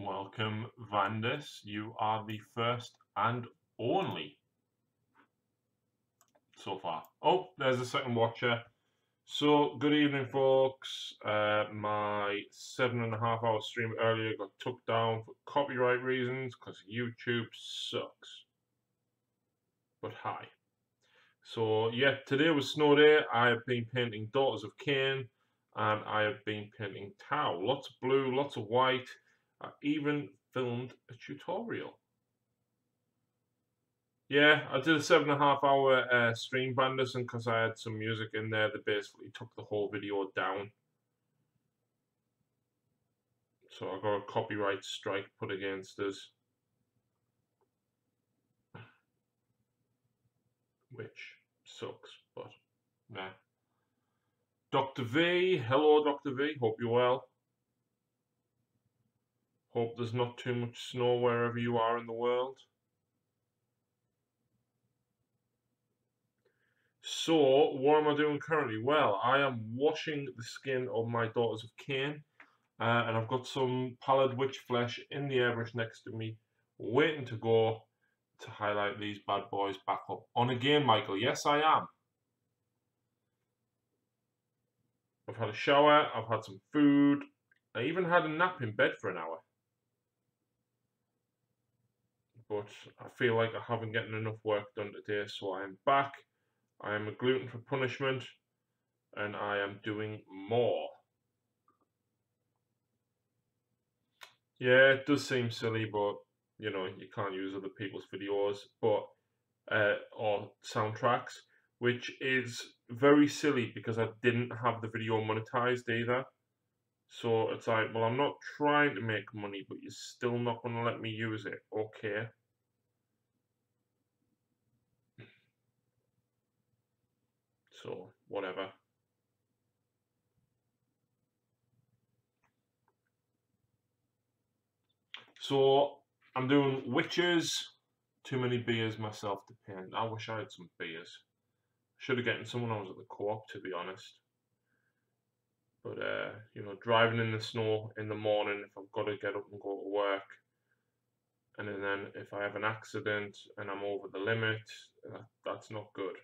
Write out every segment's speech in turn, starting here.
Welcome, Vandus. You are the first and only so far. Oh, there's a second watcher. So, good evening, folks. My 7.5 hour stream earlier got took down for copyright reasons because YouTube sucks. But hi. So, yeah, today was snow day. I have been painting Daughters of Khaine and I have been painting Tau. Lots of blue, lots of white. I even filmed a tutorial. Yeah, I did a 7.5 hour stream, Banderson, because I had some music in there that basically took the whole video down. So I got a copyright strike put against us, which sucks, but nah. Dr. V, hello Dr. V, hope you're well. Hope there's not too much snow wherever you are in the world. So, what am I doing currently? Well, I am washing the skin of my Daughters of Khaine. And I've got some pallid witch flesh in the airbrush next to me, waiting to go to highlight these bad boys back up. On again, Michael. Yes, I am. I've had a shower, I've had some food, I even had a nap in bed for an hour. But I feel like I haven't gotten enough work done today, so I am back. I am a gluten for punishment, and I am doing more. Yeah, it does seem silly, but you know, you can't use other people's videos, but or soundtracks, which is very silly because I didn't have the video monetized either. So it's like, well, I'm not trying to make money, but you're still not going to let me use it. Okay. So, whatever. So, I'm doing witches. Too many beers myself to paint. I wish I had some beers. Should have gotten some when I was at the co-op, to be honest. But, you know, driving in the snow in the morning if I've got to get up and go to work. And then if I have an accident and I'm over the limit, that's not good.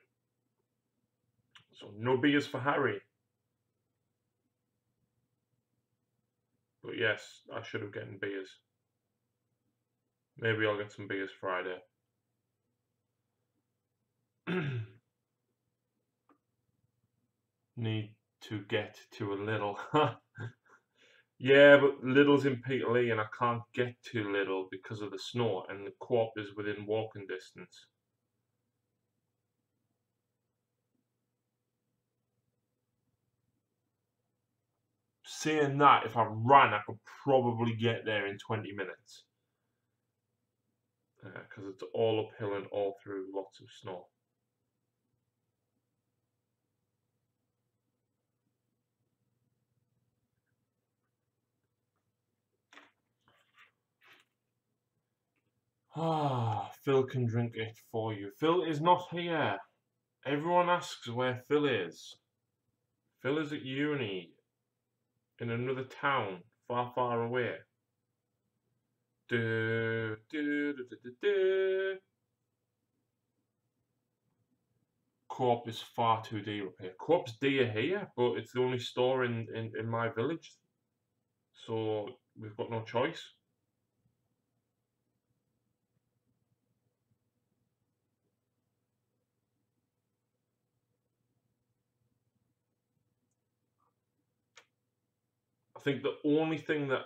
So no beers for Harry. But yes, I should have gotten beers. Maybe I'll get some beers Friday. Need to get to a little. Yeah, but Lidl's in Peterlee and I can't get to Lidl because of the snow and the co-op is within walking distance. Saying that, if I ran, I could probably get there in 20 minutes. Because it's all uphill and all through lots of snow. Ah, Phil can drink it for you. Phil is not here. Everyone asks where Phil is. Phil is at uni in another town, far, far away. Co-op is far too dear up here. Co-op's dear here, but it's the only store in my village. So we've got no choice. I think the only thing that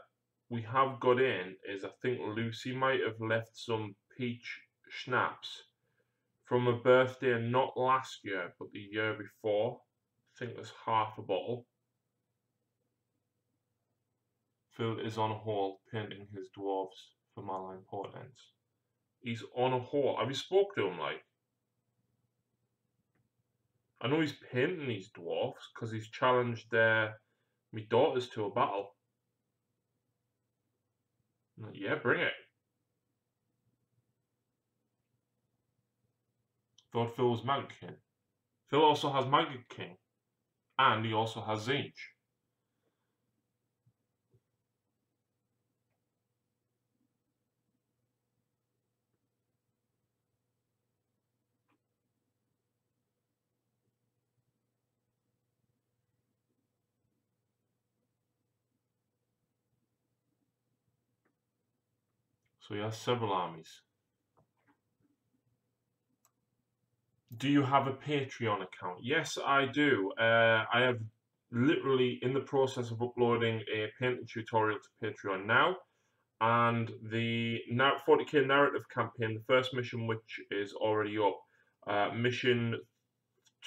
we have got in is I think Lucy might have left some peach schnapps from a birthday not last year, but the year before. I think there's half a bottle. Phil is on a haul painting his dwarves for Marline Portlands. He's on a haul. Have you spoke to him, like? I know he's painting these dwarves because he's challenged me daughters to a battle. Like, yeah, bring it. Thought Phil was Magic King. Phil also has Magic King. And he also has Zinch. So he has several armies. Do you have a Patreon account? Yes, I do. I have literally in the process of uploading a painting tutorial to Patreon now, and the 40k narrative campaign, the first mission, which is already up, mission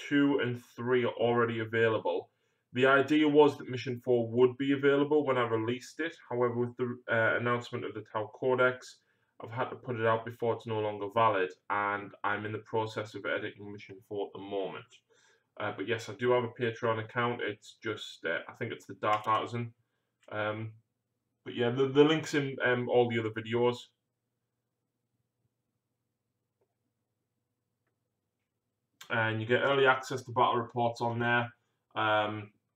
2 and 3 are already available. The idea was that mission 4 would be available when I released it. However, with the announcement of the Tau Codex, I've had to put it out before it's no longer valid, and I'm in the process of editing mission 4 at the moment. But yes, I do have a Patreon account. It's just, I think it's the Dark Artisan. But yeah, the link's in all the other videos. And you get early access to battle reports on there,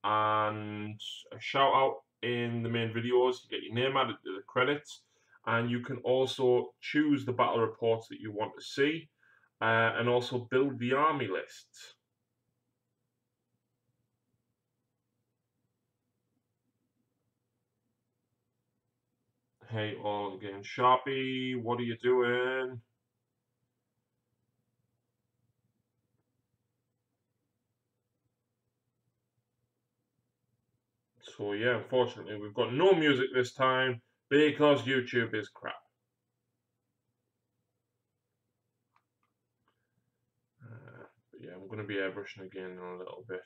and a shout out in the main videos. You get your name added to the credits, and you can also choose the battle reports that you want to see, and also build the army lists. Hey, all again, Sharpie, what are you doing? So yeah, unfortunately, we've got no music this time because YouTube is crap. But yeah, I'm going to be airbrushing again in a little bit.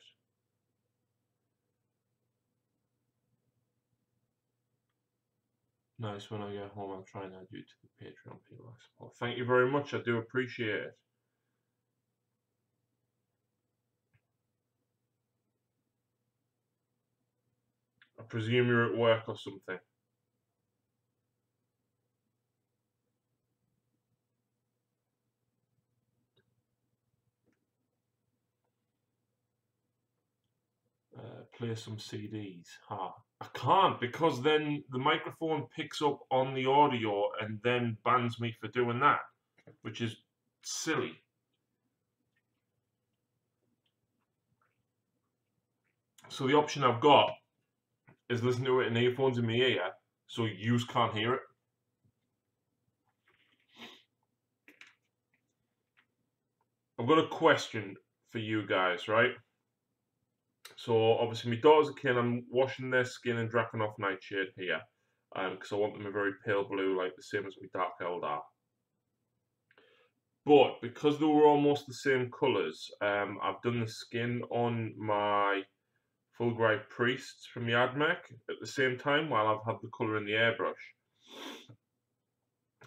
Nice. When I get home, I'll try and add you to the Patreon people I support. Thank you very much. I do appreciate it. I presume you're at work or something. Play some CDs. I can't because then the microphone picks up on the audio and then bans me for doing that, which is silly. So the option I've got is listen to it in earphones in my ear so you can't hear it. I've got a question for you guys, right? So obviously my daughters are keen. I'm washing their skin and Drakenhof Nightshade here, because I want them a very pale blue, like the same as my Dark Eldar. But because they were almost the same colours, I've done the skin on my Fulgrim Priests from Yadmec at the same time while I've had the colour in the airbrush.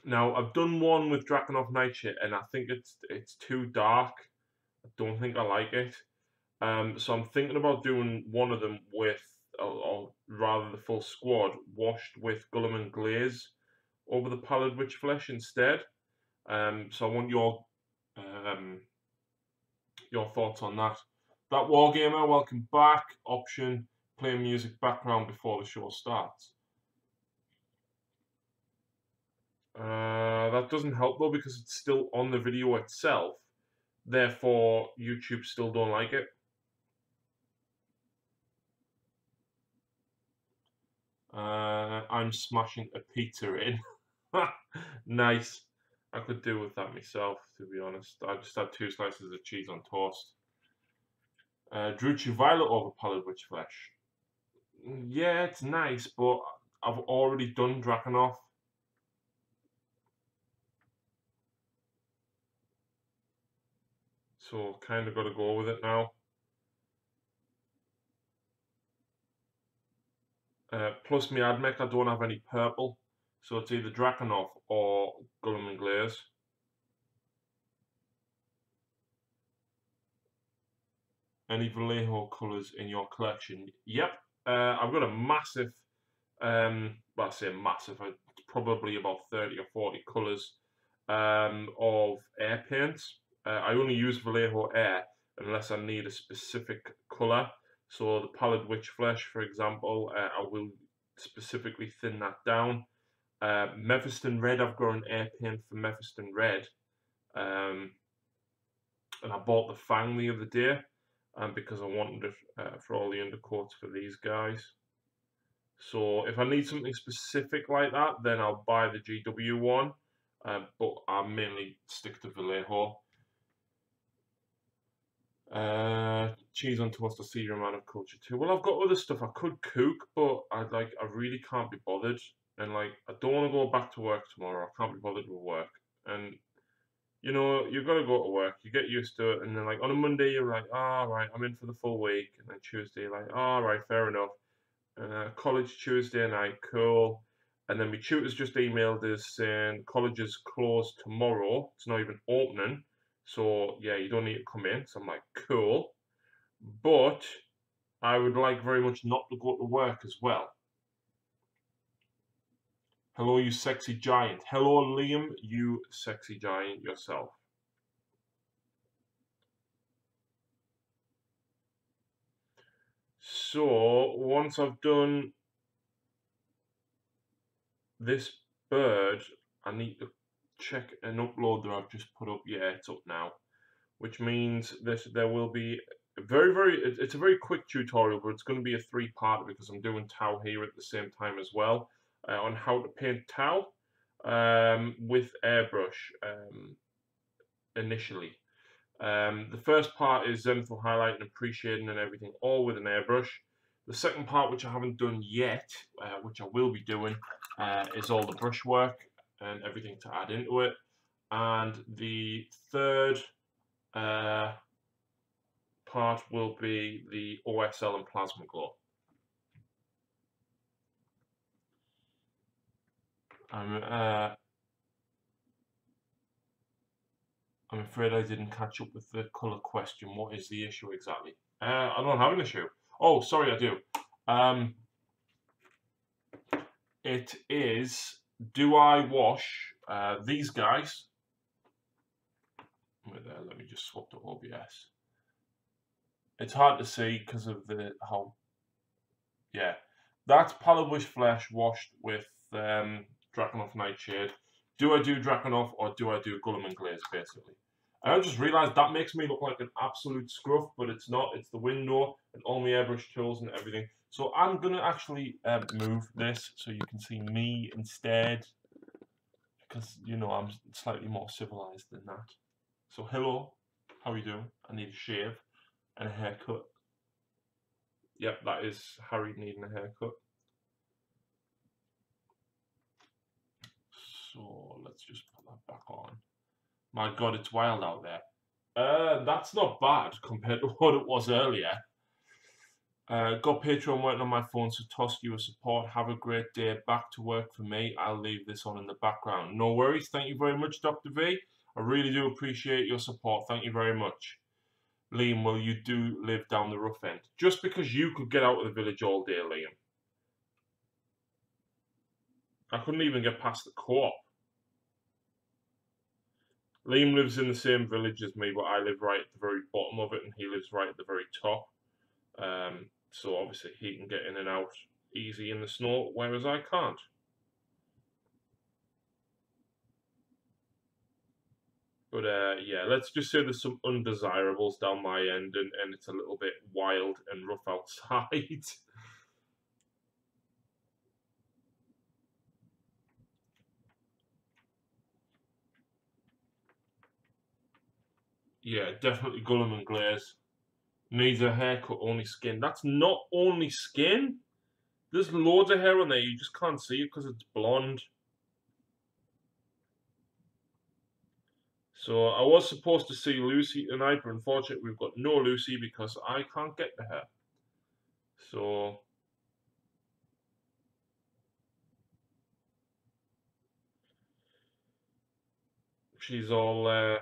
Now I've done one with Drakenhof Nightshade and I think it's too dark. I don't think I like it. So I'm thinking about doing one of them with, or rather the full squad, washed with Guilliman glaze over the pallid witch flesh instead. So I want your thoughts on that. That Wargamer, welcome back. Option, play music background before the show starts. That doesn't help though because it's still on the video itself. Therefore, YouTube still don't like it. I'm smashing a pizza in. Nice. I could do with that myself, to be honest. I just had 2 slices of cheese on toast. Druchi Violet over Pallid Witch Flesh. Yeah, it's nice, but I've already done Drakenhof. So kind of got to go with it now. Plus my Admech, I don't have any purple. So it's either Drakenhof or Guilliman Glaze. Any Vallejo colours in your collection? Yep. I've got a massive, well I say massive, it's probably about 30 or 40 colours of air paints. I only use Vallejo Air unless I need a specific colour. So the Pallid Witch Flesh, for example, I will specifically thin that down. Mephiston Red, I've got an air paint for Mephiston Red. And I bought the Fang the other day because I wanted it for all the undercoats for these guys. So if I need something specific like that, then I'll buy the GW one. But I mainly stick to Vallejo. Cheese on toast, I see your amount of culture too. Well, I've got other stuff I could cook, but I really can't be bothered. And like, I don't want to go back to work tomorrow. I can't be bothered with work. And you know, you've got to go to work. You get used to it, and then like on a Monday, you're like, all right, I'm in for the full week. And then Tuesday, you're like, all right, fair enough. College Tuesday night, cool. And then my tutor's just emailed us saying college is closed tomorrow. It's not even opening. So yeah, you don't need to come in. So I'm like, cool. But I would like very much not to go to work as well. Hello, you sexy giant. Hello, Liam, you sexy giant yourself. So once I've done this bird, I need to check an upload that I've just put up. Yeah, it's up now, which means that there will be it's a very quick tutorial, but it's going to be a three-part because I'm doing Tau here at the same time as well on how to paint Tau with airbrush initially. The first part is zenithal highlighting and pre-shading and everything, all with an airbrush. The second part, which I haven't done yet, which I will be doing, is all the brushwork and everything to add into it. And the third part will be the OSL and plasma glow. I'm afraid I didn't catch up with the colour question. What is the issue exactly? I don't have an issue. Oh, sorry, I do. It is, do I wash these guys? Wait there, let me just swap to OBS. It's hard to see because of yeah. That's Palawish Flesh washed with Drakenhof Nightshade. Do I do Drakenhof or do I do Guilliman Glaze, basically? I just realised that makes me look like an absolute scruff, but it's not. It's the window and all my airbrush tools and everything. So I'm going to actually move this so you can see me instead. Because, you know, I'm slightly more civilised than that. So hello, how are you doing? I need a shave and a haircut. Yep, that is Harry needing a haircut. So let's just put that back on. My God, it's wild out there. That's not bad compared to what it was earlier. Got Patreon working on my phone, so toss you a support. Have a great day. Back to work for me. I'll leave this on in the background. No worries. Thank you very much, Dr. V. I really do appreciate your support. Thank you very much. Liam, well, you do live down the rough end. Just because you could get out of the village all day, Liam. I couldn't even get past the co-op. Liam lives in the same village as me, but I live right at the very bottom of it, and he lives right at the very top. So obviously he can get in and out easy in the snow, whereas I can't. But yeah, let's just say there's some undesirables down my end, and it's a little bit wild and rough outside. Yeah, definitely Guilliman Glaze. Needs a haircut, only skin. That's not only skin. There's loads of hair on there. You just can't see it because it's blonde. So I was supposed to see Lucy tonight, but unfortunately we've got no Lucy because I can't get to her. So she's all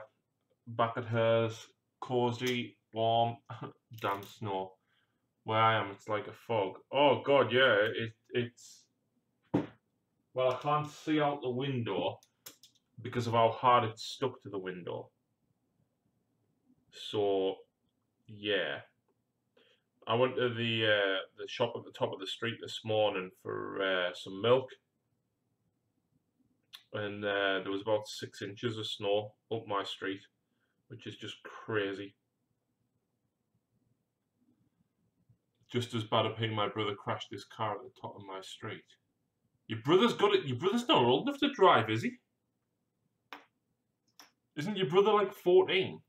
back at hers, cozy, warm, damn snow. Where I am, it's like a fog. Oh God, yeah, it's. Well, I can't see out the window because of how hard it's stuck to the window. So, yeah. I went to the shop at the top of the street this morning for some milk, and there was about 6 inches of snow up my street, which is just crazy. Just as bad a pain my brother crashed his car at the top of my street. Your brother's got it. Your brother's not old enough to drive, is he? Isn't your brother like 14?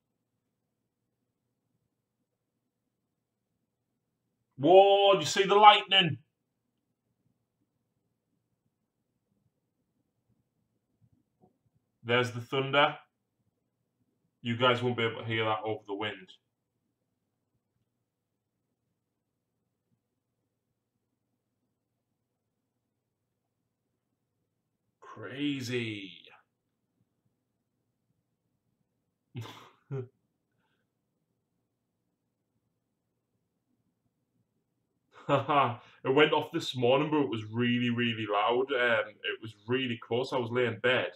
Whoa, do you see the lightning? There's the thunder. You guys won't be able to hear that over the wind. Crazy. It went off this morning, but it was really, really loud. It was really close. I was laying in bed,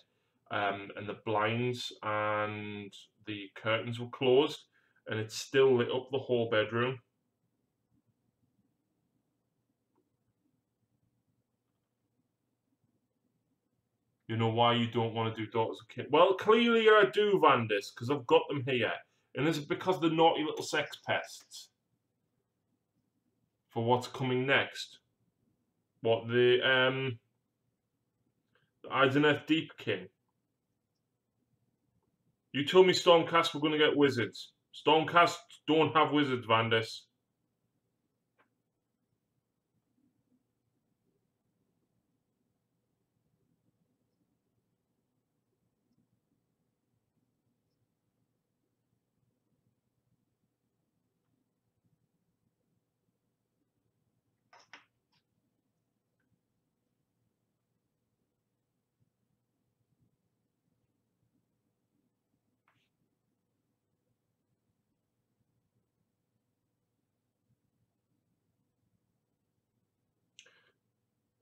and the blinds and the curtains were closed, and it still lit up the whole bedroom. You know why you don't want to do Daughters of Kin? Well, clearly I do, Vandis, because I've got them here. And is it because they're naughty little sex pests? For what's coming next? What, the Ideneth Deepkin? You told me Stormcast were going to get wizards. Stormcast don't have wizards, Vandis.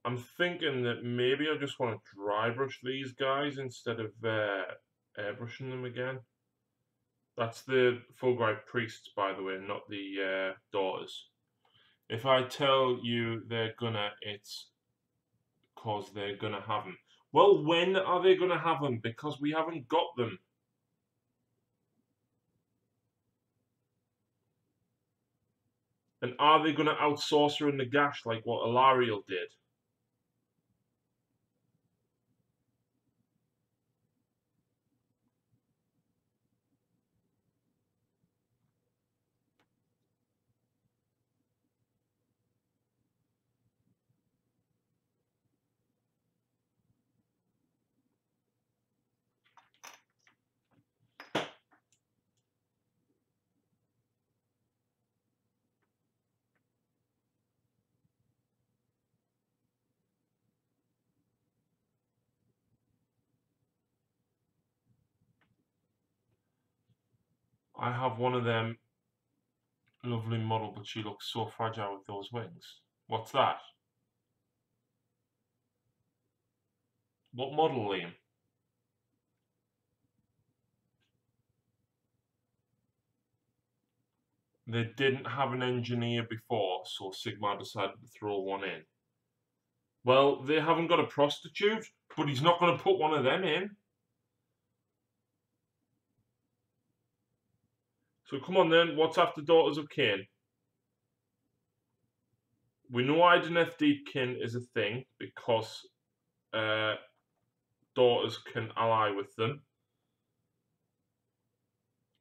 I'm thinking that maybe I just want to dry brush these guys instead of airbrushing them again. That's the Fulbright priests, by the way, not the daughters. If I tell you they're gonna, it's because they're gonna have them. Well, when are they gonna have them? Because we haven't got them. And are they gonna outsource her in the gash like what Alariel did? I have one of them lovely model, but she looks so fragile with those wings. What's that? What model, Liam? They didn't have an engineer before, so Sigmar decided to throw one in. Well, they haven't got a prostitute, but he's not going to put one of them in. So come on then, what's after Daughters of Cain? We know Ideneth Deepkin is a thing because daughters can ally with them.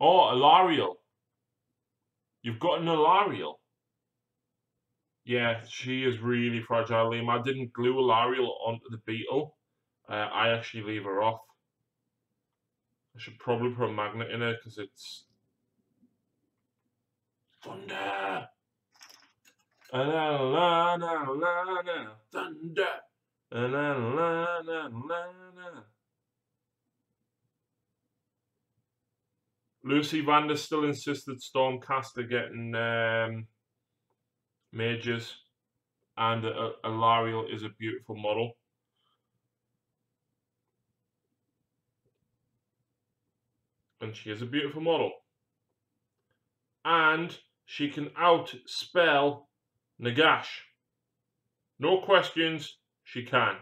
Oh, Alariel. You've got an Alariel. Yeah, she is really fragile, Liam. I didn't glue Alariel onto the beetle. I actually leave her off. I should probably put a magnet in her because it's thunder. La la la la la thunder. La la la la la. Lucy Vander still insists that Stormcast are getting majors, and Alariel is a beautiful model. And she is a beautiful model. And she can outspell Nagash. No questions, she can.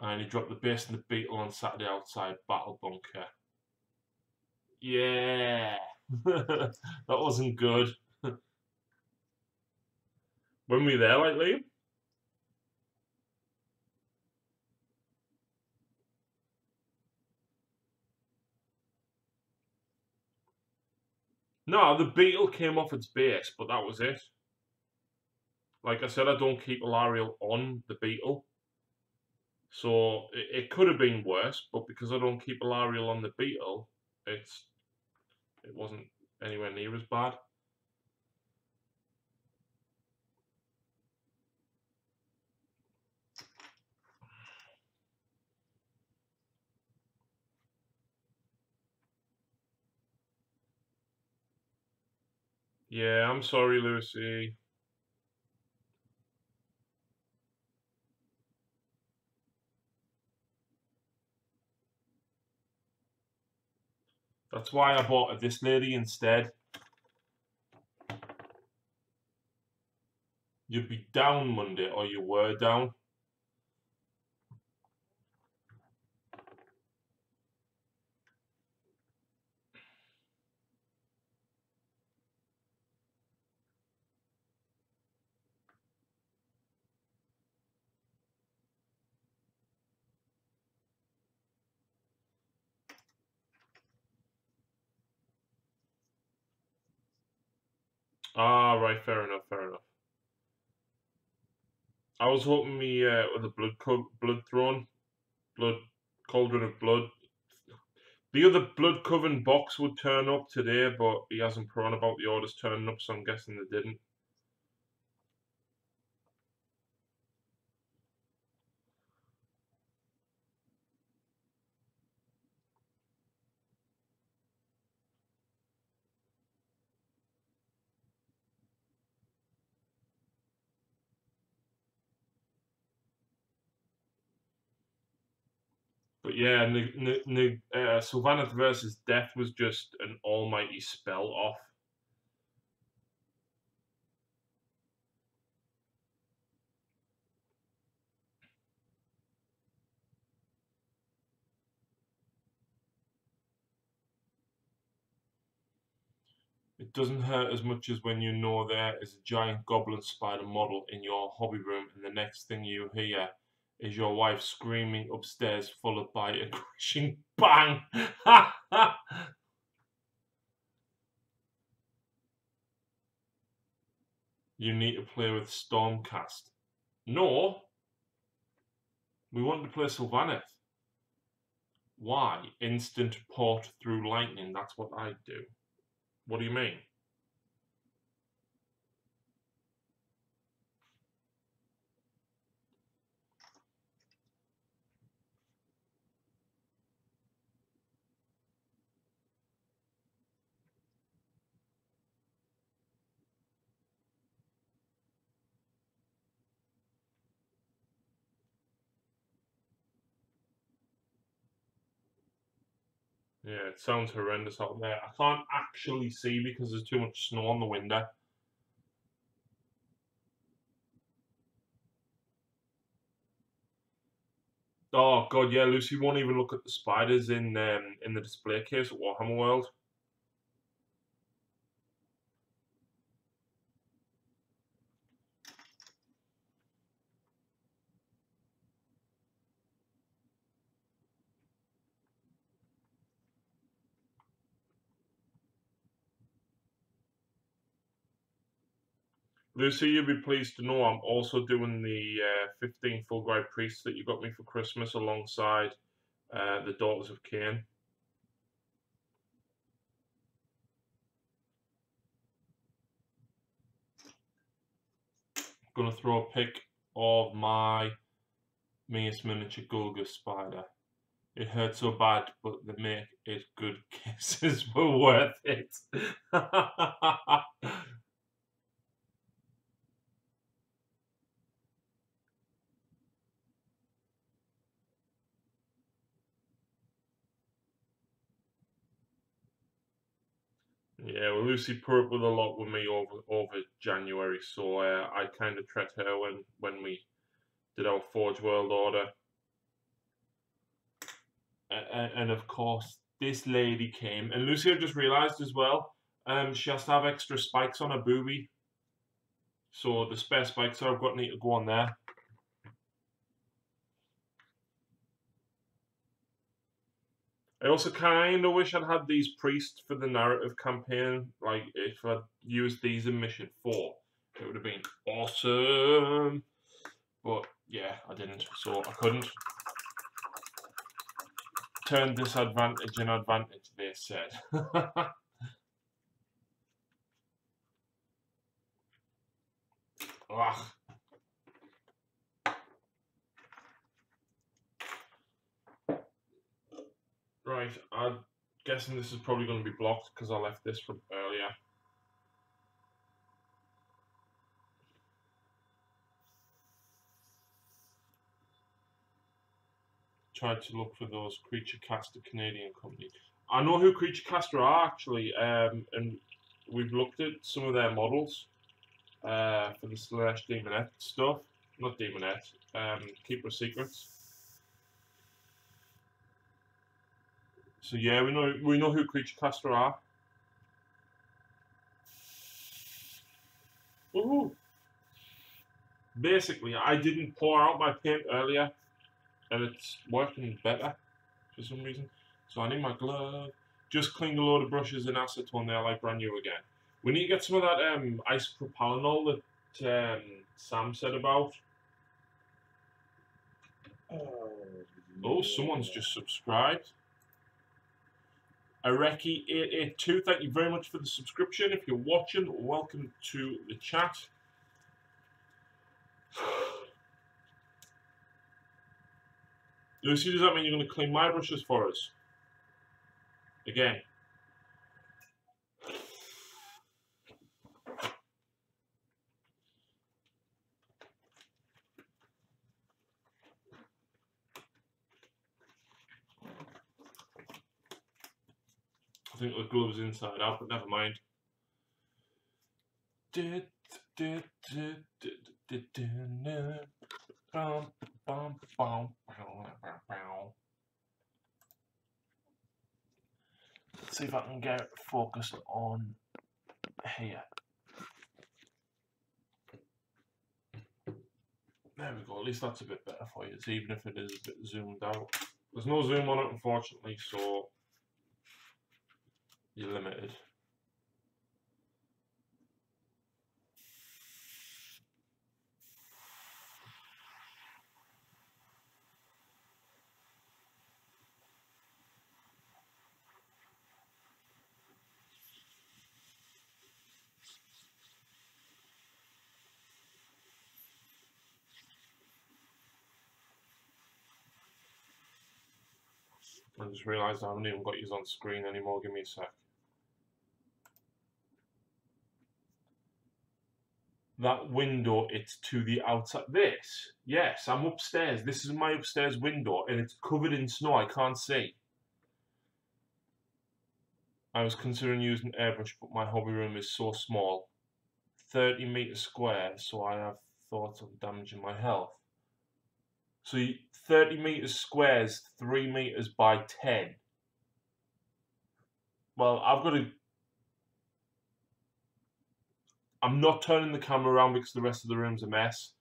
And he dropped the bass and the beetle on Saturday outside Battle Bunker. Yeah, that wasn't good. When were you there, like, Liam? No, the beetle came off its bass, but that was it. Like I said, I don't keep Alariel on the beetle. So it could have been worse, but because I don't keep Alariel on the beetle, it wasn't anywhere near as bad. Yeah, I'm sorry, Lucy. That's why I bought this lady instead. You'd be down Monday, or you were down. Ah, right, fair enough, fair enough. I was hoping me with a blood throne, blood cauldron of blood. The other blood coven box would turn up today, but he hasn't put on about the orders turning up, so I'm guessing they didn't. But yeah, Sylvaneth versus Death was just an almighty spell off. It doesn't hurt as much as when you know there is a giant goblin spider model in your hobby room, and the next thing you hear is your wife screaming upstairs, followed by a crashing bang. You need to play with Stormcast. No, we want to play Sylvaneth. Why? Instant port through lightning. That's what I do. What do you mean? Yeah, it sounds horrendous out there. I can't actually see because there's too much snow on the window. Oh god, yeah, Lucy won't even look at the spiders in the display case at Warhammer World. Lucy, you'll be pleased to know I'm also doing the 15 Fulbright priests that you got me for Christmas alongside the Daughters of Cain. I'm gonna throw a pic of my Mace miniature Gulga spider. It hurt so bad, but the make it good kisses were worth it. Yeah, well, Lucy put up with a lot with me over January, so I kind of treat her when we did our Forge World order. and of course this lady came, and Lucy, I've just realised as well, she has to have extra spikes on her boobie, so the spare spikes I've got need to go on there. I also kind of wish I'd had these priests for the narrative campaign. Like, if I'd used these in Mission 4, it would have been awesome. But, yeah, I didn't, so I couldn't. Turn disadvantage in advantage, they said. Ugh. Right, I'm guessing this is probably going to be blocked because I left this from earlier. Tried to look for those Creature Caster Canadian company. I know who Creature Caster are actually, and we've looked at some of their models for the Slash Demonette stuff. Not Demonette, Keeper of Secrets. So yeah, we know who Creature Caster are. Woohoo! Basically, I didn't pour out my paint earlier, and it's working better for some reason. So I need my glove. Just cleaned a load of brushes in acetone. They're like brand new again. We need to get some of that isopropylanol that Sam said about. Oh, someone's just subscribed. Areki882, thank you very much for the subscription. If you're watching, welcome to the chat. Lucy, does that mean you're going to clean my brushes for us? Again. I think the glove's inside out, but never mind. Let's see if I can get it focused on here. There we go, at least that's a bit better for you, even if it is a bit zoomed out. There's no zoom on it, unfortunately, so you're limited. I just realised I haven't even got you on screen anymore. Give me a sec. That window, it's to the outside. This? Yes, I'm upstairs. This is my upstairs window, and it's covered in snow. I can't see. I was considering using airbrush, but my hobby room is so small. 30 meters square, so I have thoughts of damaging my health. So 30 meters square is 3 meters by 10. Well, I'm not turning the camera around because the rest of the room's a mess.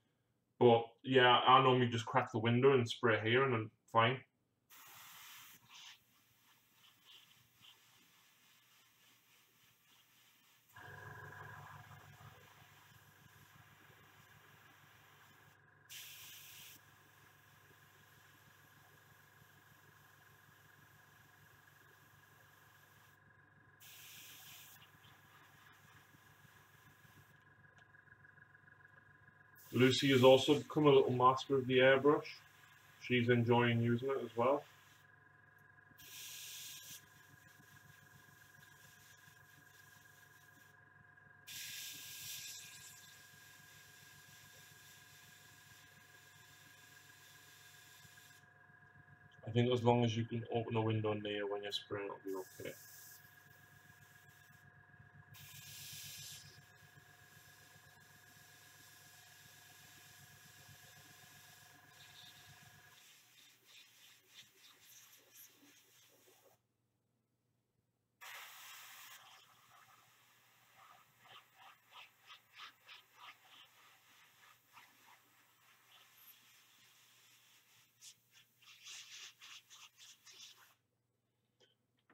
But yeah, I normally just crack the window and spray here and I'm fine. Lucy has also become a little master of the airbrush. She's enjoying using it as well. I think as long as you can open a window near when you're spraying, it'll be okay.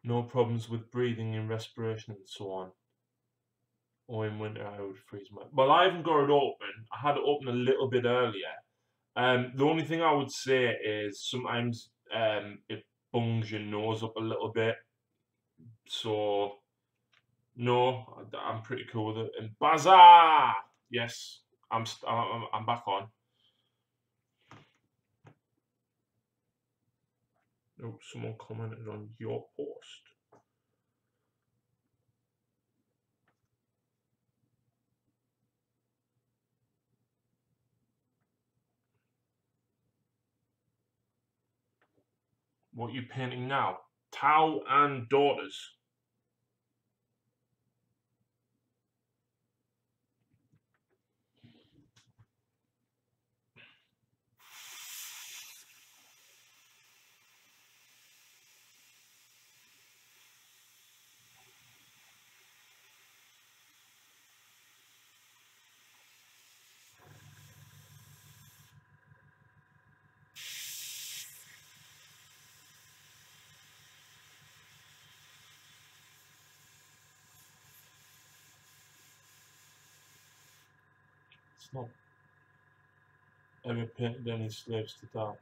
No problems with breathing and respiration and so on. Or in winter I would freeze my. Well, I haven't got it open. I had it open a little bit earlier. The only thing I would say is sometimes it bungs your nose up a little bit. So no, I'm pretty cool with it. And bazaar, yes, I'm back on. Oh, someone commented on your post. What are you painting now? Tao and daughters. It's not ever painted any slaves to darkness.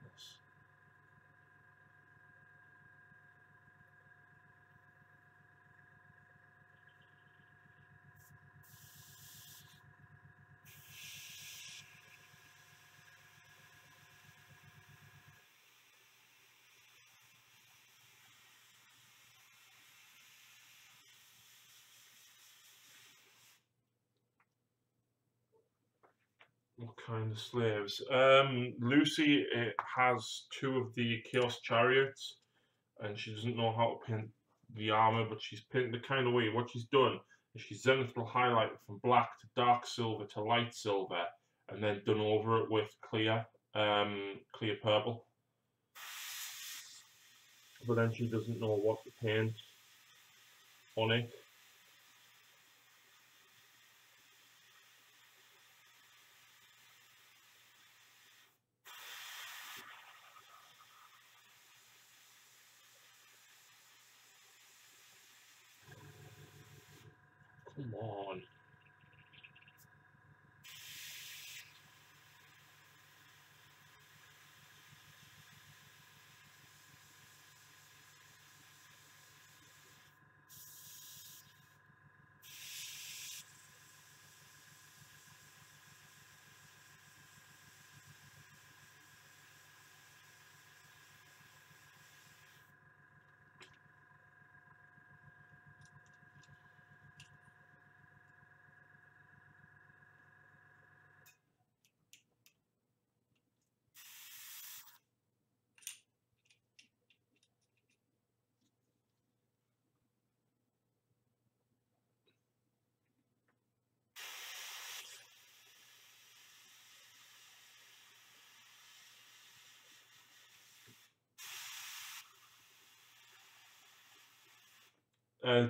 What kind of slaves? Lucy has two of the Chaos Chariots, and she doesn't know how to paint the armor, but she's painted the kind of way. What she's done is she's zenithal highlighted from black to dark silver to light silver, and then done over it with clear purple. But then she doesn't know what to paint on it. Come on.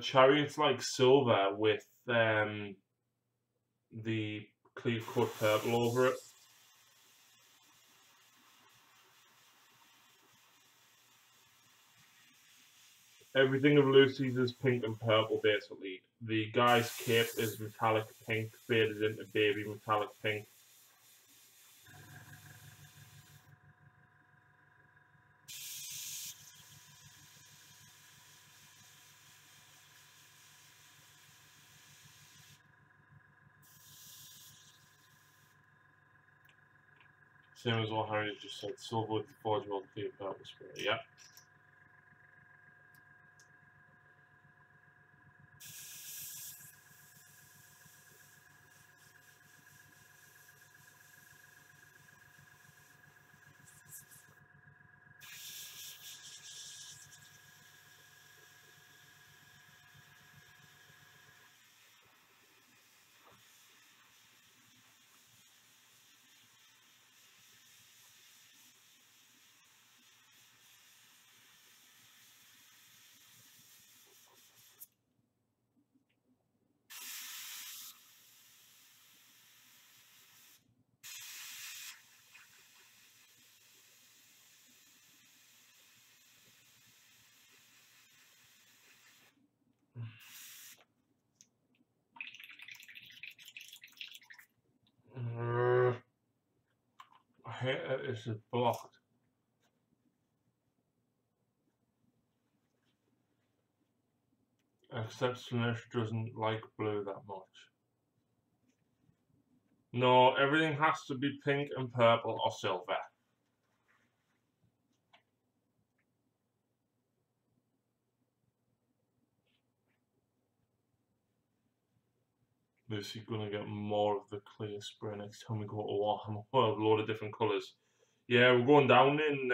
Chariot's like silver with the clear cut purple over it. Everything of Lucy's is pink and purple, basically. The guy's cape is metallic pink, faded into baby metallic pink. Same as what Harry just said, silver with the forgeable clear purple spray, yeah. hate that this is blocked. Except Slanesh doesn't like blue that much. No, everything has to be pink and purple or silver. Lucy's gonna get more of the clear spray next time we go to Warhammer World. A load of different colours. Yeah, we're going down in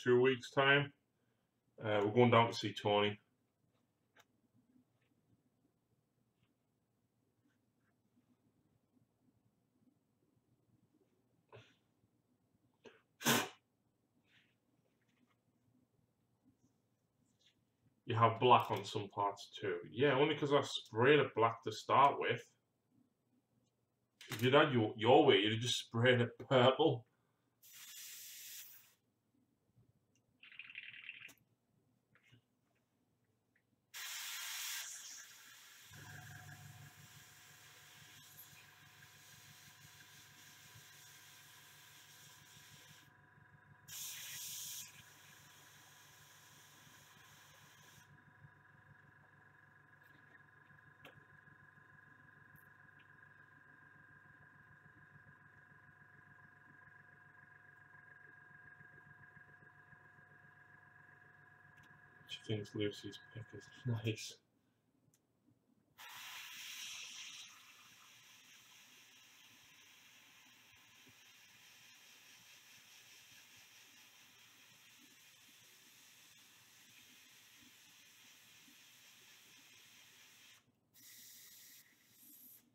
2 weeks' time. We're going down to see Tony. You have black on some parts too. Yeah, only because I sprayed it black to start with. If you'd had your way, you'd have just sprayed it purple. She thinks Lucy's pick is nice.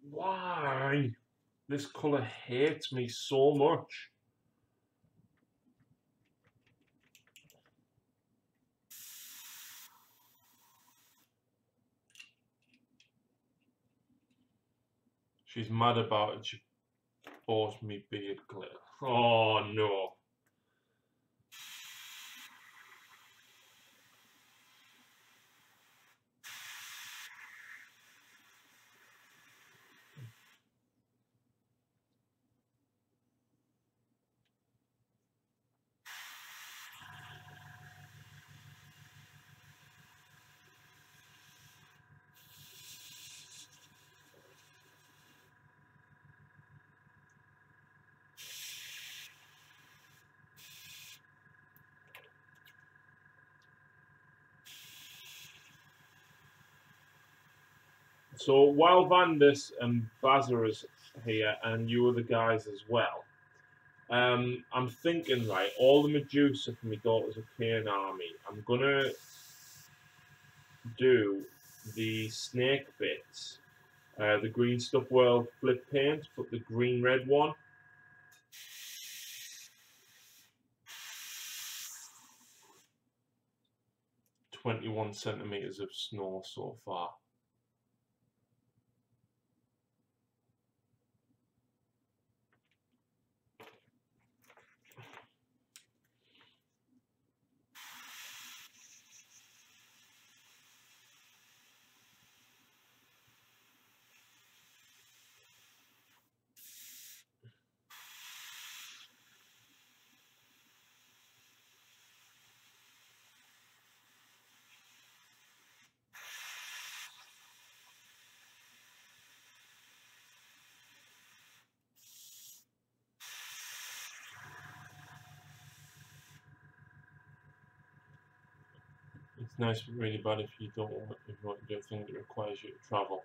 Why? This colour hates me so much. She's mad about it. She bought me beard glitter. Oh no. So while Vandus and Bazza is here, and you other guys as well, I'm thinking, right, all the Medusa for my Daughters of Cain army, I'm gonna do the snake bits, the green stuff world flip paint, but the green red one. "21 centimeters of snow so far." It's nice but really bad if you don't want to do a thing that requires you to travel.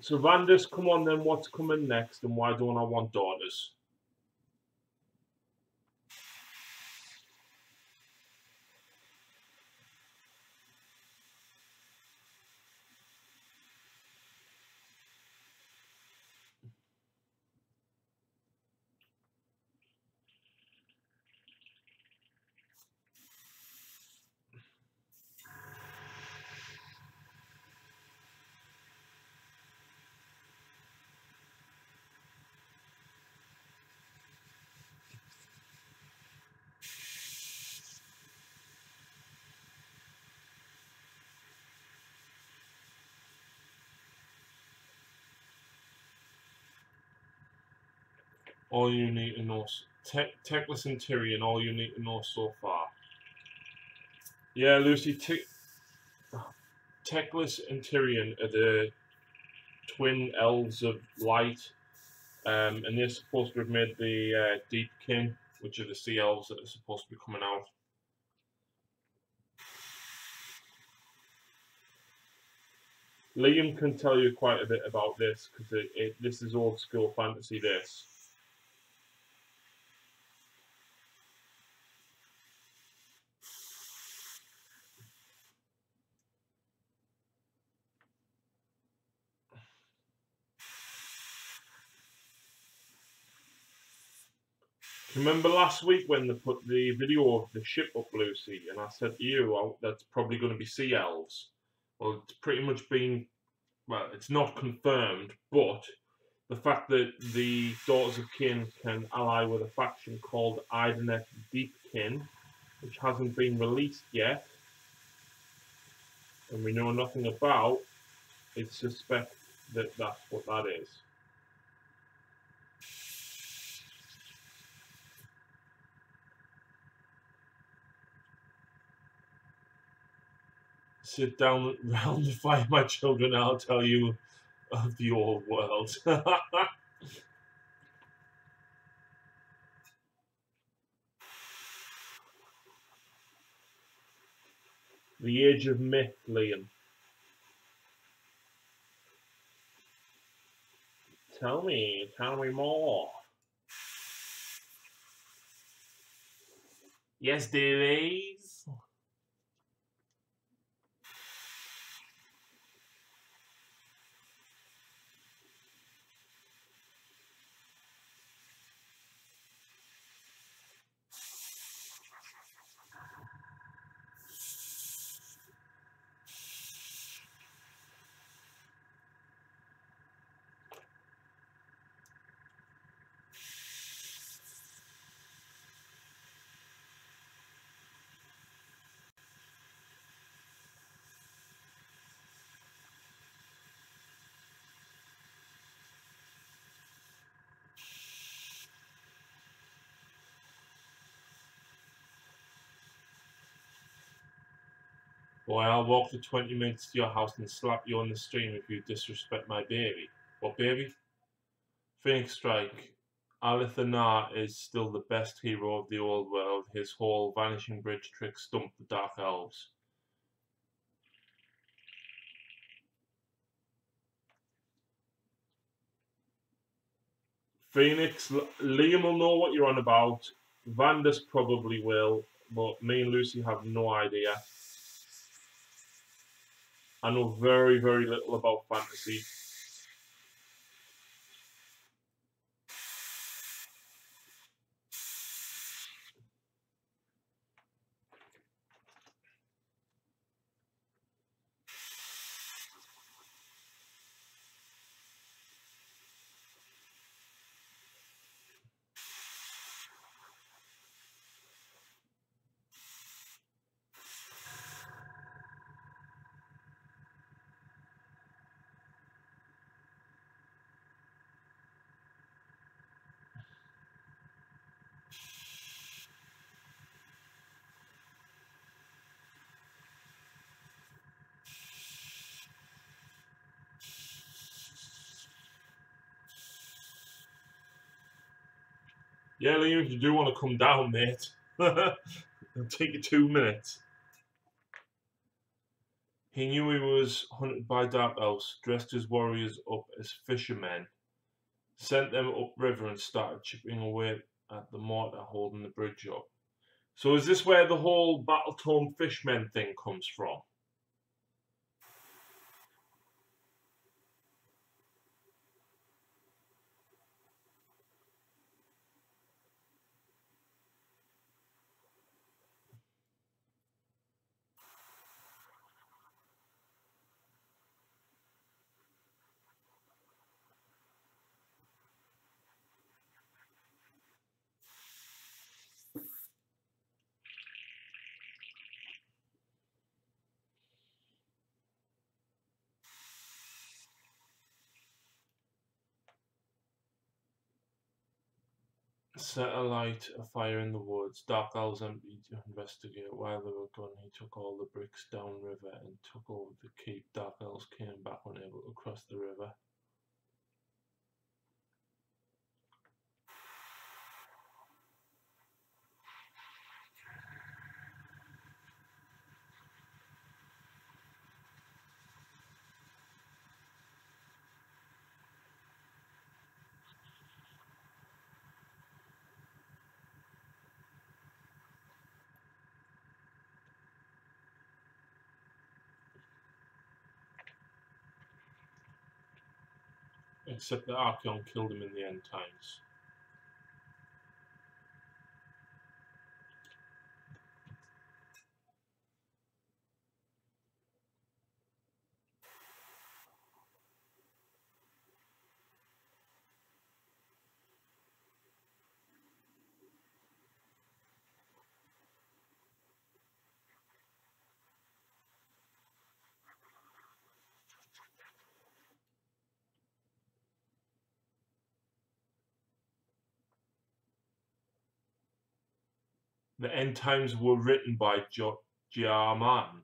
So Vandus, come on then, what's coming next and why don't I want daughters? All you need to know. Teclis and Tyrion, all you need to know so far. Yeah, Lucy, Teclis and Tyrion are the twin elves of light, and they're supposed to have made the deep kin, which are the sea elves that are supposed to be coming out. Liam can tell you quite a bit about this because this is old school fantasy. This. Remember last week when they put the video of the ship up, Lucy, and I said to you, oh, that's probably going to be sea elves. Well, it's pretty much been, well, it's not confirmed, but the fact that the Daughters of Kin can ally with a faction called Idanet Deepkin, which hasn't been released yet, and we know nothing about, I suspect that that's what that is. Sit down round the fire, my children, I'll tell you of the old world. The Age of Myth, Liam. Tell me more. Yes, dearies. Boy, I'll walk for 20 minutes to your house and slap you on the stream if you disrespect my baby. What baby? Phoenix Strike. Alithanar is still the best hero of the old world. His whole vanishing bridge trick stumped the Dark Elves. Phoenix, Liam will know what you're on about. Vandus probably will, but me and Lucy have no idea. I know very, very little about fantasy. Yeah, Liam, if you do want to come down, mate, it'll take you 2 minutes. He knew he was hunted by Dark Elves, dressed his warriors up as fishermen, sent them upriver and started chipping away at the mortar holding the bridge up. So is this where the whole Battletome Fishmen thing comes from? Set a light, a fire in the woods. Dark Owls emptied to investigate. While they were gone, he took all the bricks downriver and took over the keep. Dark Owls came back unable to cross the river. Except that Archeon killed him in the end times. The end times were written by J.R. Martin.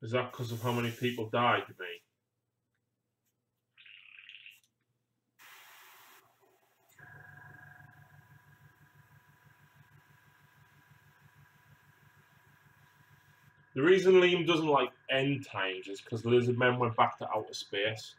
Is that because of how many people died, you mean? The reason Liam doesn't like end times is because lizard men went back to outer space.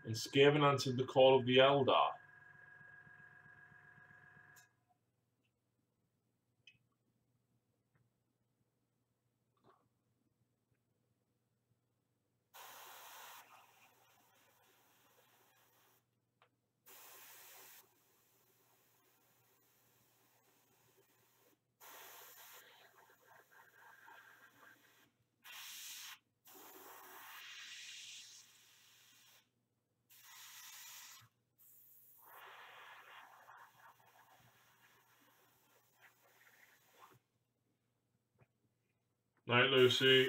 And Skaven answered the call of the Eldar. Night, Lucy.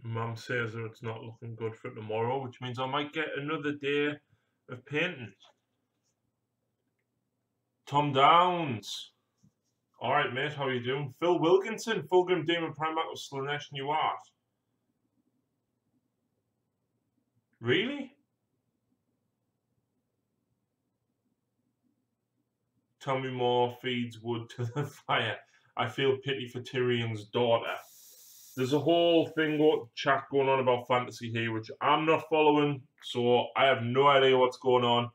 Mum says that it's not looking good for tomorrow, which means I might get another day of painting. Tom Downs. Alright, mate, how are you doing? Phil Wilkinson, Fulgrim Demon Primac Slanesh New Art. Really? Tell me more feeds wood to the fire. I feel pity for Tyrion's daughter. There's a whole thing, chat going on about fantasy here, which I'm not following, so I have no idea what's going on.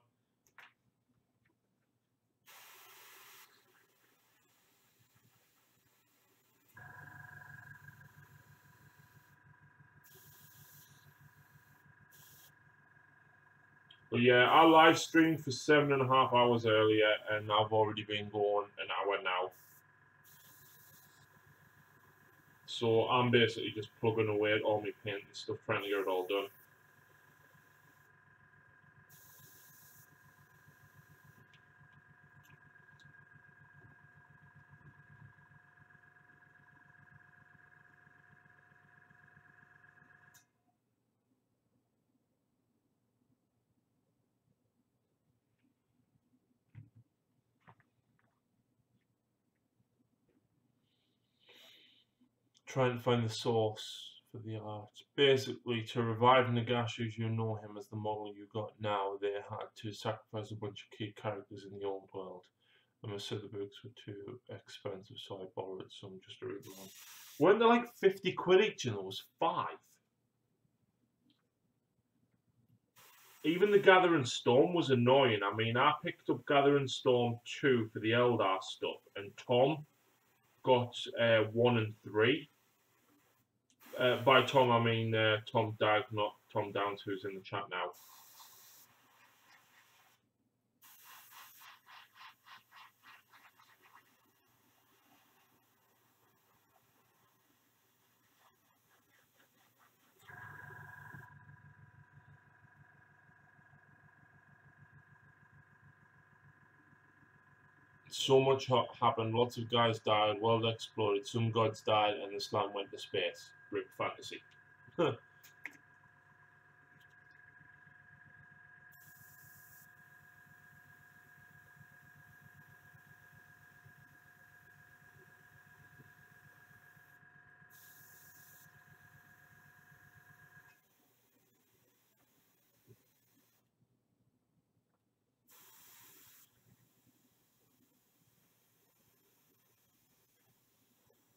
But yeah, I live streamed for 7.5 hours earlier, and I've already been going an hour now. So I'm basically just plugging away at all my paint and stuff, trying to get it all done. Trying to find the source for the art. Basically, to revive Nagash as you know him as the model you got now, they had to sacrifice a bunch of key characters in the old world. I must say the books were too expensive, so I borrowed some just to read them on. Weren't they like 50 quid each and there was 5? Even the Gathering Storm was annoying. I mean, I picked up Gathering Storm 2 for the Eldar stuff, and Tom got 1 and 3. By Tom, I mean Tom Dag, not Tom Downs, who's in the chat now. So much happened. Lots of guys died. World exploded. Some gods died, and Islam went to space. Rip fantasy.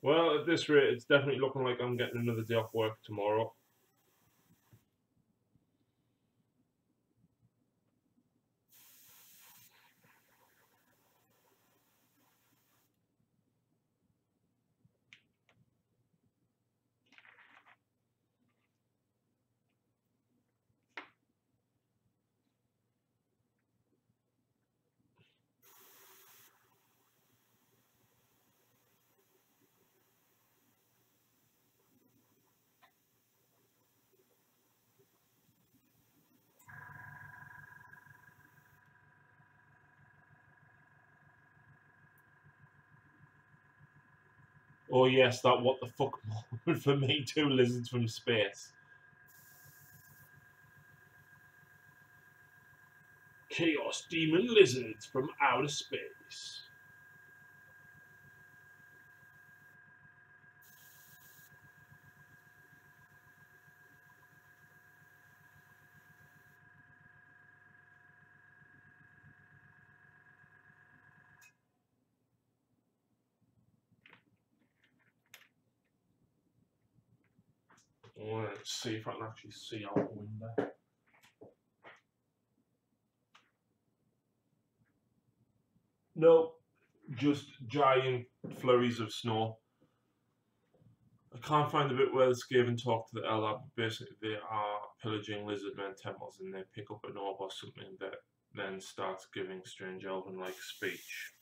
Well, at this rate, it's definitely looking like I'm getting another day off work tomorrow. Oh yes, that what the fuck moment for me too, lizards from space. Chaos demon lizards from outer space. Let's see if I can actually see out the window. No, just giant flurries of snow. I can't find the bit where the Skaven talk to the Eldar, but basically they are pillaging lizardmen temples and they pick up an orb or something that then starts giving strange elven-like speech.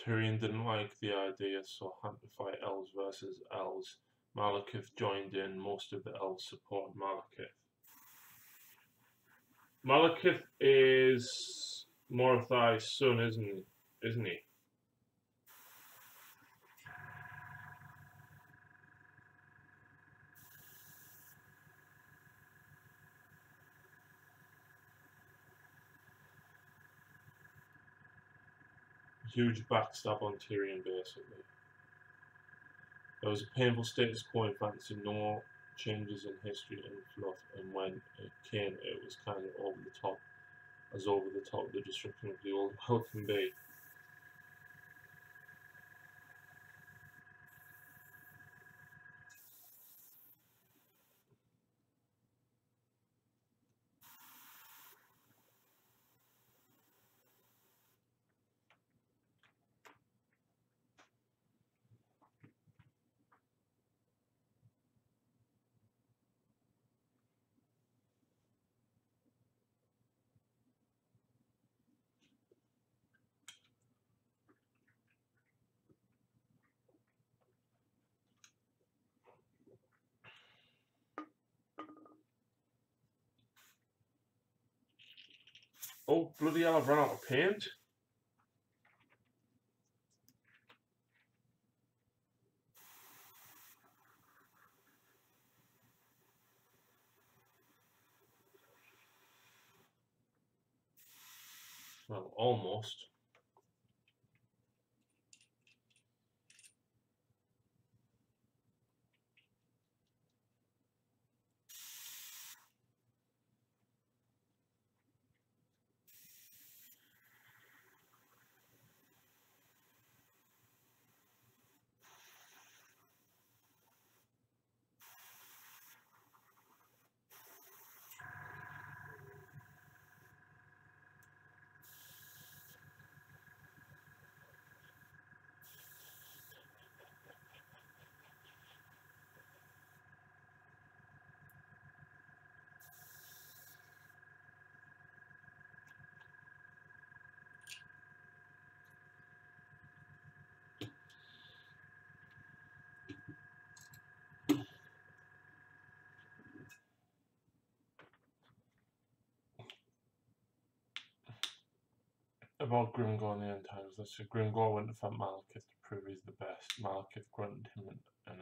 Tyrion didn't like the idea, so had to fight elves versus elves. Malekith joined in. Most of the elves supported Malekith. Malekith is Morathai's son, isn't he? Huge backstab on Tyrion, basically. There was a painful status quo in fantasy, no changes in history and fluff, and when it came, it was kind of over the top, as over the top the destruction of the old world can be. Oh, bloody hell, I've run out of paint. Well, almost. About Grimgor and the end times. Let's say Grimgor went to find Malekith to prove he's the best. Malekith granted him an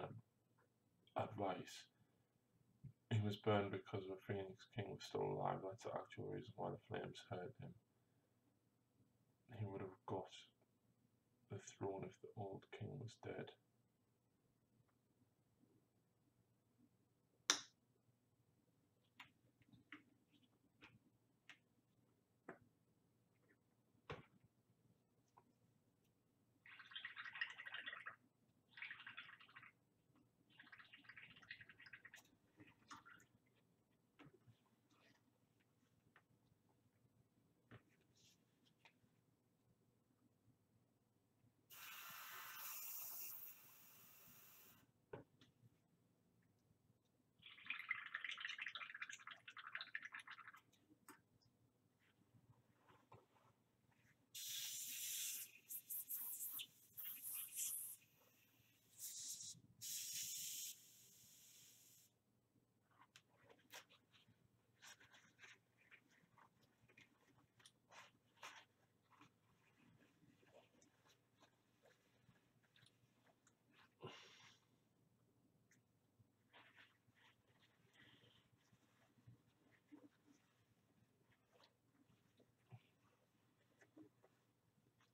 advice. He was burned because the Phoenix King was still alive. That's the actual reason why the flames hurt him. He would have got the throne if the old king was dead.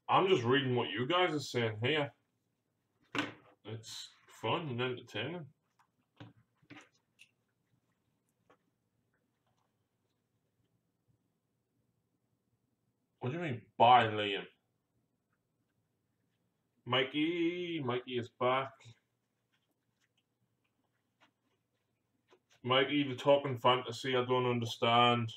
I'm just reading what you guys are saying here. It's fun and entertaining. What do you mean, bye, Liam? Mikey is back. Mikey, the talking fantasy, I don't understand.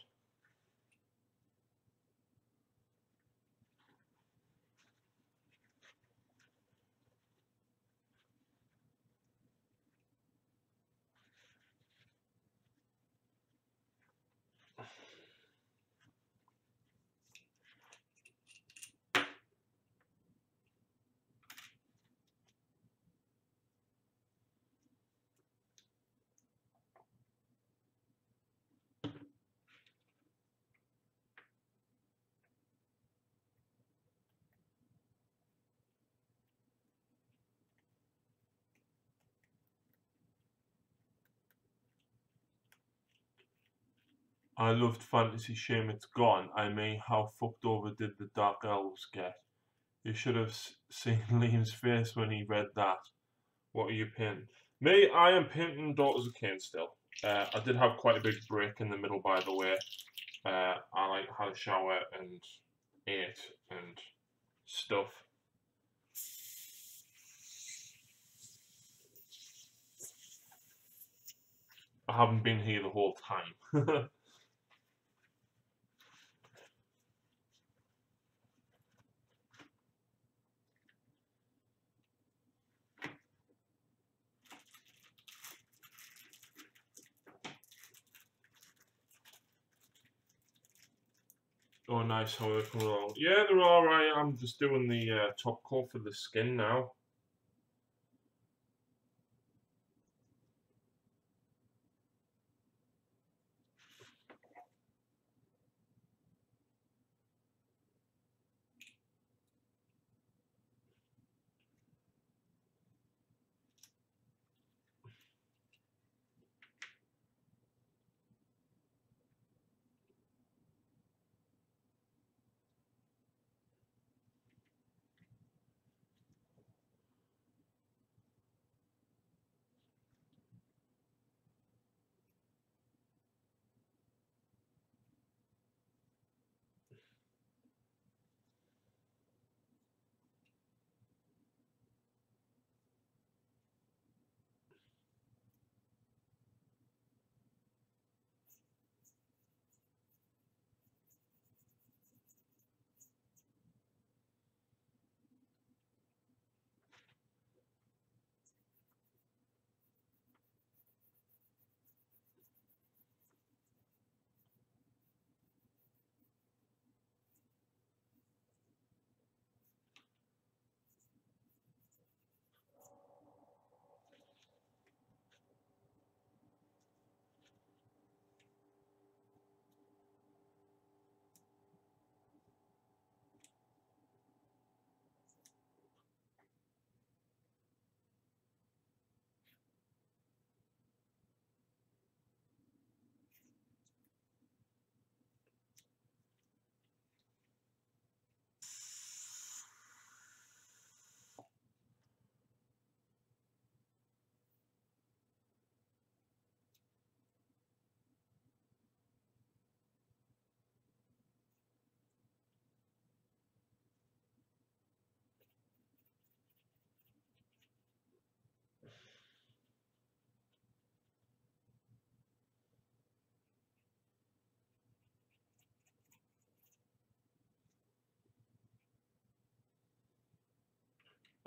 I loved fantasy, shame it's gone. I mean, how fucked over did the Dark Elves get? You should have seen Liam's face when he read that. What are you pinning? Me, I am pinning Daughters of Cain still. I did have quite a big break in the middle, by the way. I had a shower and ate and stuff. I haven't been here the whole time. Oh, nice. How are they coming along? Yeah, they're alright. I'm just doing the top coat for the skin now.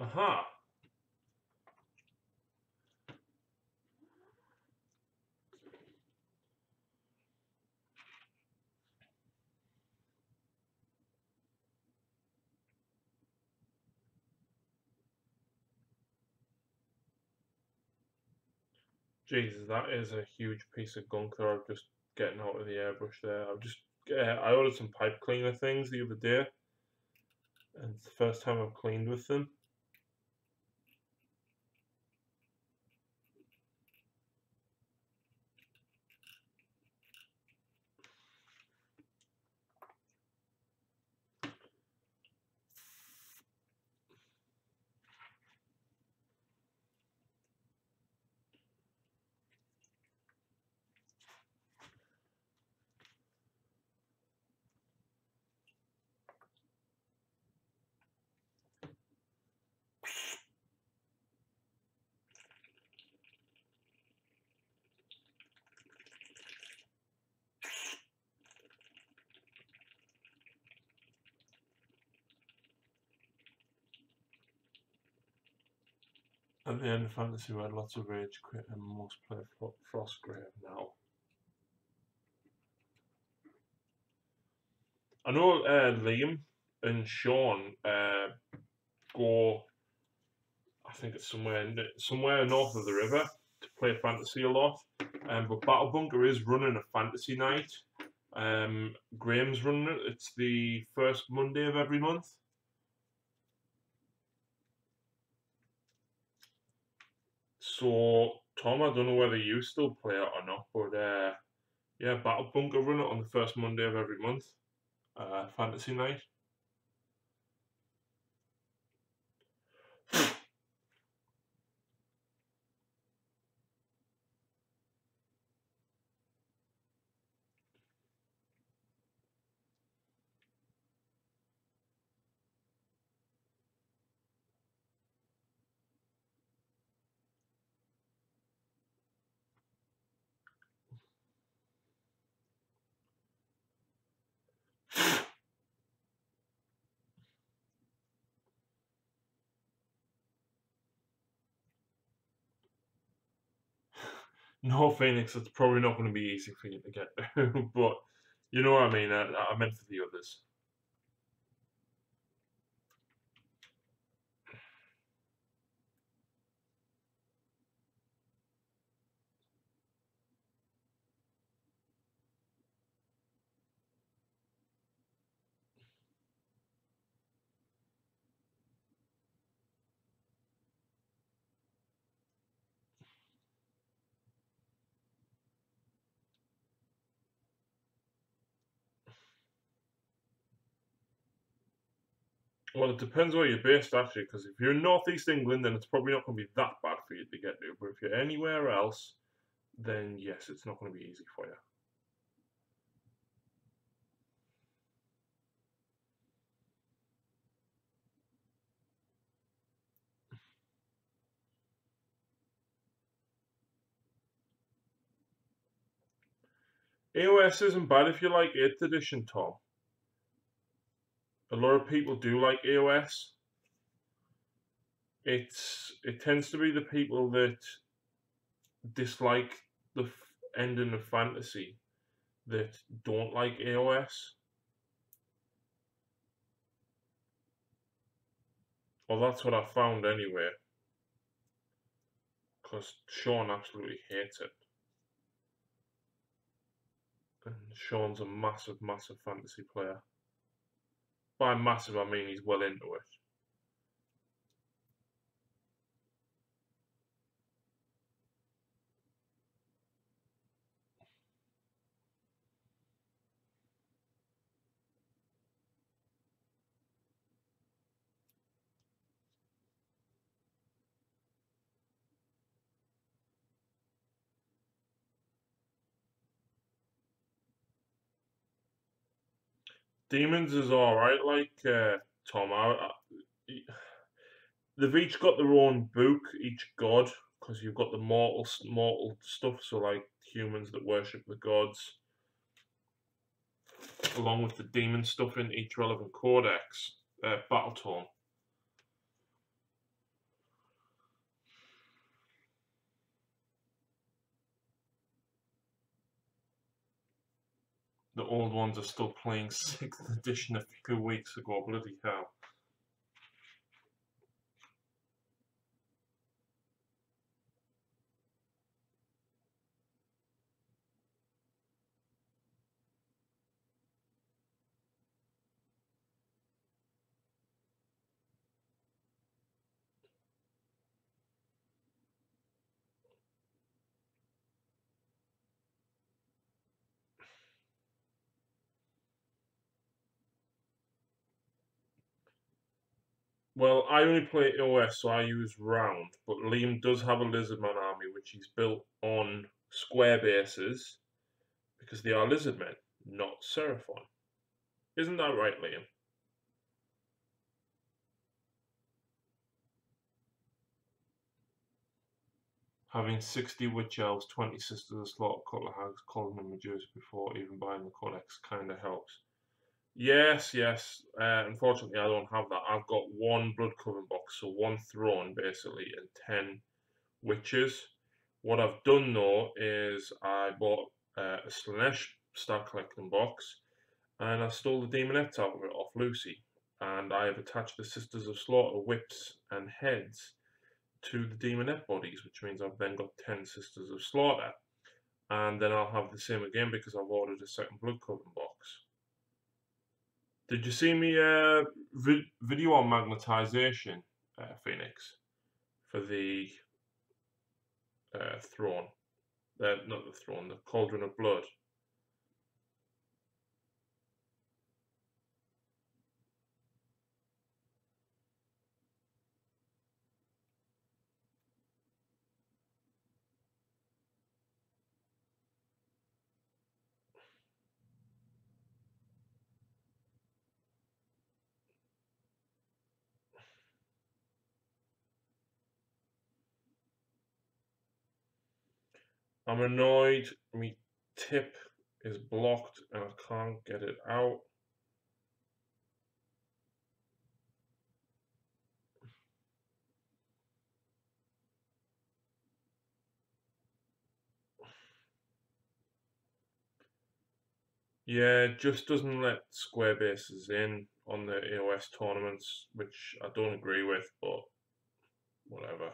Aha. Jesus, that is a huge piece of gunk that I'm just getting out of the airbrush there. I ordered some pipe cleaner things the other day, and it's the first time I've cleaned with them. At the end of Fantasy, we had lots of rage quit and most play Frostgrave now. I know Liam and Sean go, I think it's somewhere north of the river to play Fantasy a lot. But Battle Bunker is running a Fantasy night. Graham's running it. It's the first Monday of every month. So, Tom, I don't know whether you still play it or not, but yeah, Battle Bunker run it on the first Monday of every month. Fantasy night. No, Phoenix, it's probably not going to be easy for you to get to, but you know what I mean. I meant for the others. Well, it depends where you're based, actually, because if you're in Northeast England, then it's probably not going to be that bad for you to get to. But if you're anywhere else, then yes, it's not going to be easy for you. AOS isn't bad if you like 8th edition, Tom. A lot of people do like AOS. It tends to be the people that dislike the ending of fantasy that don't like AOS. Well, that's what I found anyway. Because Sean absolutely hates it. And Sean's a massive, massive fantasy player. By massive, I mean he's well into it. Demons is alright, like Tom. They've each got their own book, each god, because you've got the mortal stuff, so like humans that worship the gods, along with the demon stuff in each relevant codex, battle tome. old ones are still playing 6th edition a few weeks ago. Bloody hell. Well, I only play OS, so I use round, but Liam does have a Lizardman army, which he's built on square bases, because they are Lizardmen, not Seraphon. Isn't that right, Liam? Having 60 Witch Elves, 20 Sisters of Slaughter, couple of Hags, Colin and Medusa before even buying the Codex kind of helps. Yes, yes. Unfortunately, I don't have that. I've got one Blood Coven box, so one throne basically, and 10 witches. What I've done though is I bought a Slanesh Start Collecting box, and I stole the Demonettes out of it off Lucy, and I have attached the Sisters of Slaughter whips and heads to the Demonette bodies, which means I've then got 10 Sisters of Slaughter, and then I'll have the same again because I've ordered a second Blood Coven box. Did you see me video on magnetization, Phoenix, for the throne? Not the throne, the Cauldron of Blood. I'm annoyed. My tip is blocked and I can't get it out. Yeah, it just doesn't let square bases in on the AOS tournaments, which I don't agree with, but whatever.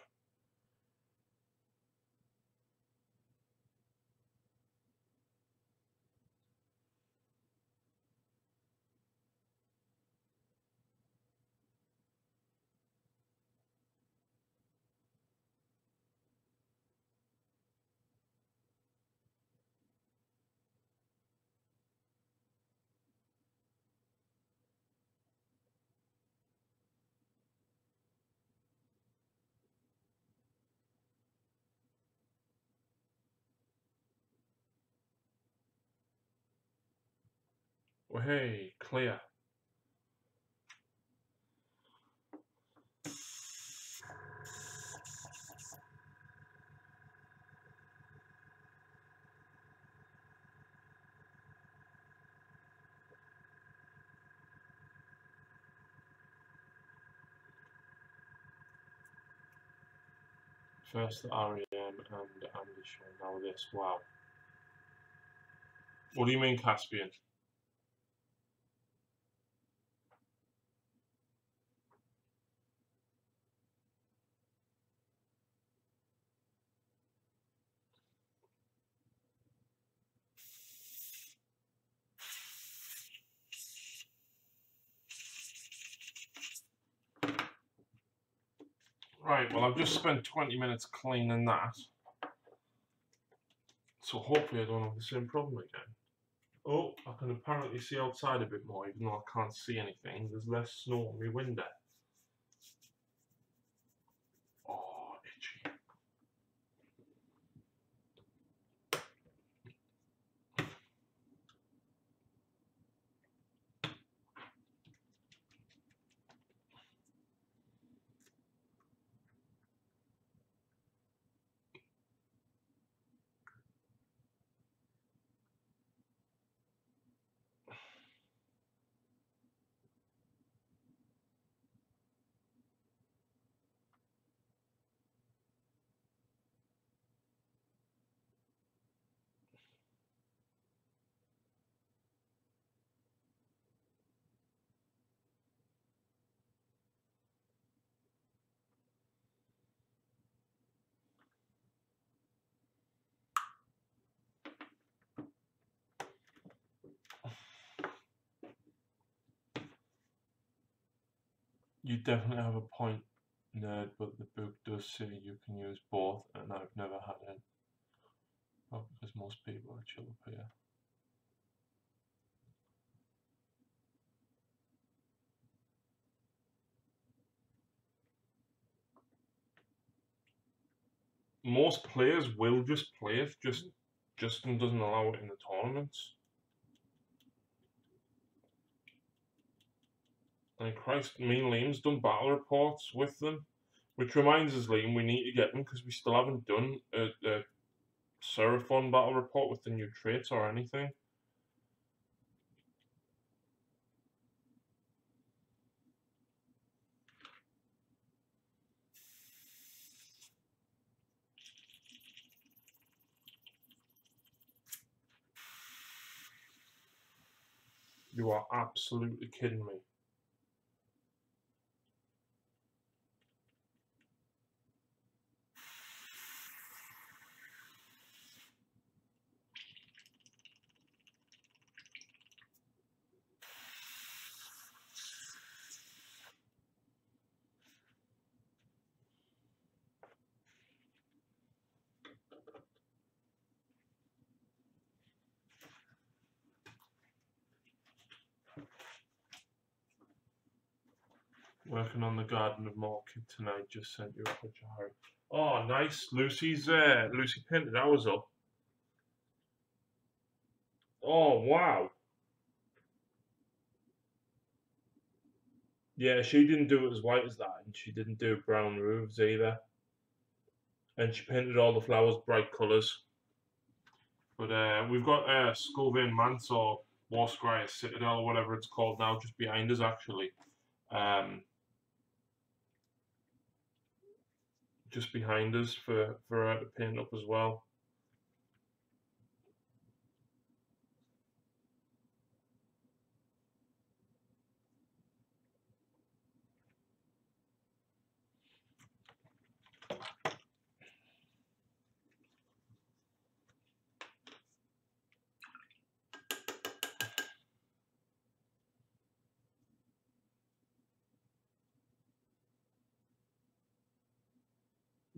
Well, hey, clear. First the REM and ammunition, now this. Wow. What do you mean, Caspian? Right, well, I've just spent 20 minutes cleaning that. So hopefully I don't have the same problem again. Oh, I can apparently see outside a bit more, even though I can't see anything. There's less snow on my window. Oh, itchy. You definitely have a point, nerd, but the book does say you can use both, and I've never had it. Well, because most people are chill up here. Most players will just play it, Justin doesn't allow it in the tournaments. And Christ, me and Liam's done battle reports with them, which reminds us, Liam, we need to get them because we still haven't done a Seraphon battle report with the new traits or anything. You are absolutely kidding me. Working on the Garden of Market tonight. Just sent you a picture, Harry. Oh, nice. Lucy painted ours up. Oh, wow. Yeah, she didn't do it as white as that, and she didn't do brown roofs either. And she painted all the flowers bright colours. But we've got Sculvein Manse or Warscryer Citadel or whatever it's called now, just behind us actually. Just behind us for her to paint up as well.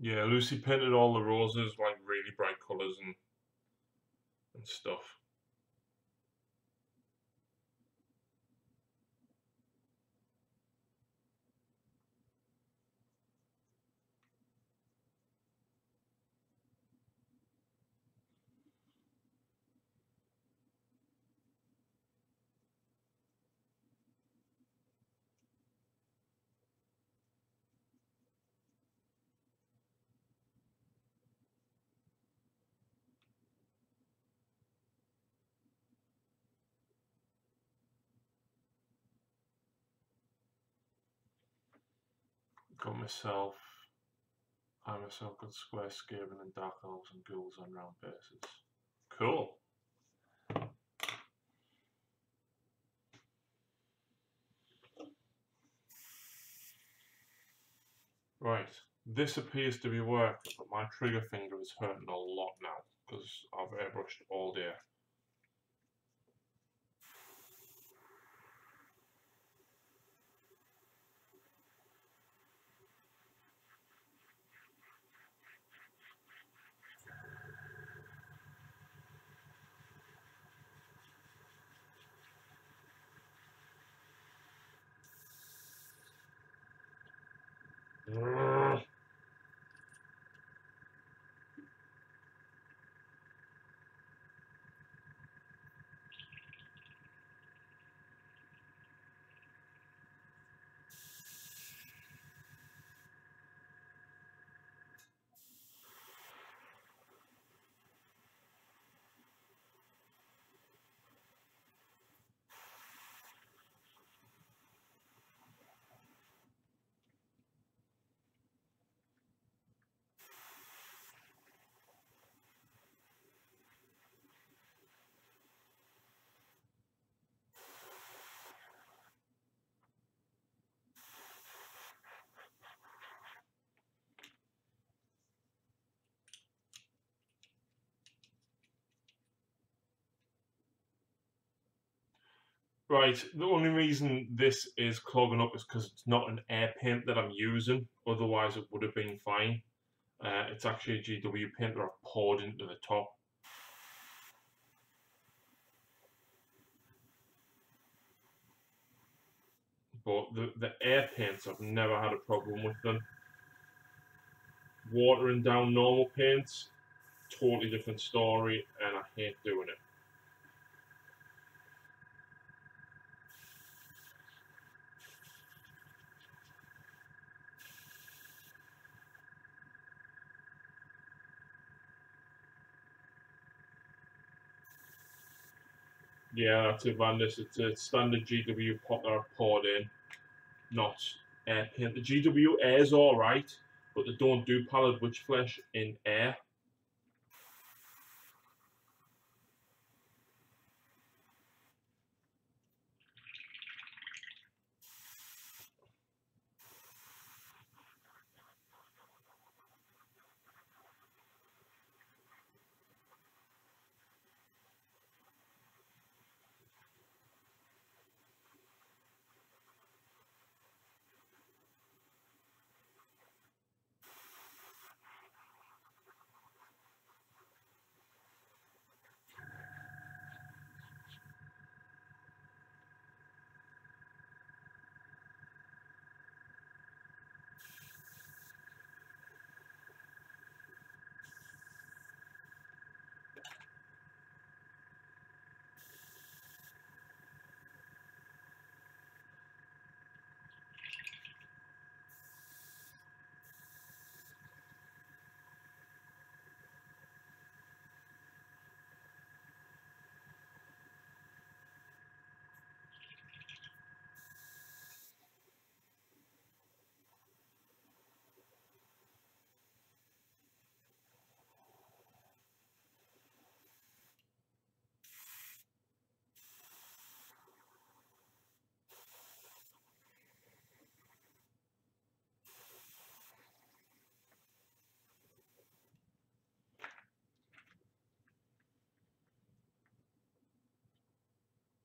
Yeah, Lucy painted all the roses like really bright colours and stuff. I myself got Square Skaven and Dark Elves and Ghouls on round bases. Cool. Right, this appears to be working, but my trigger finger is hurting a lot now because I've airbrushed all day. Right, the only reason this is clogging up is because it's not an air paint that I'm using, otherwise it would have been fine. It's actually a GW paint that I've poured into the top. But the air paints, I've never had a problem with them. Watering down normal paints, totally different story, and I hate doing it. Yeah, that's it, Vandis. It's a standard GW pot that I've poured in, not air paint. The GW air's alright, but they don't do pallid witch flesh in air.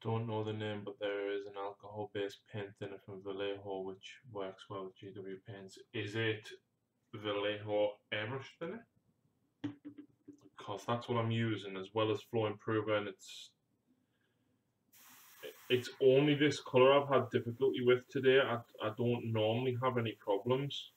Don't know the name, but there is an alcohol-based paint thinner from Vallejo which works well with GW paints. Is it Vallejo airbrush thinner? Because that's what I'm using as well as Flow Improver, and it's only this colour I've had difficulty with today. I don't normally have any problems.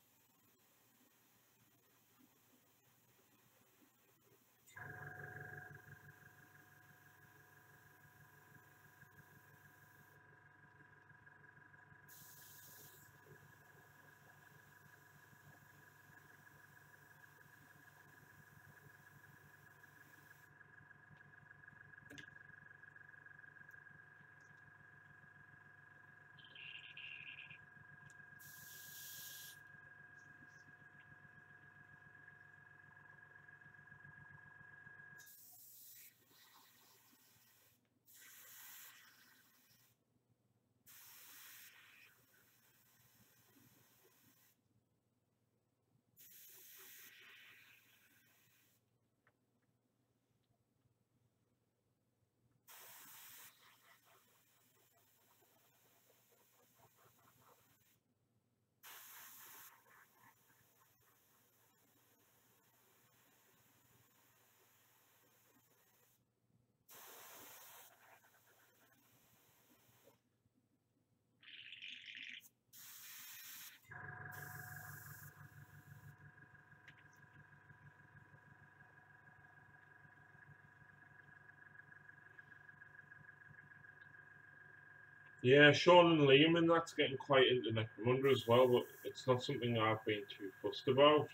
Yeah, Sean and Liam, and that's getting quite into Necromunda as well, but it's not something I've been too fussed about.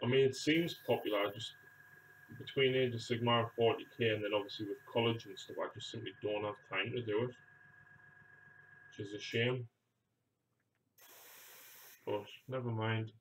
I mean, it seems popular, just between Age of Sigmar and 40k, and then obviously with college and stuff, I just simply don't have time to do it, which is a shame. But never mind.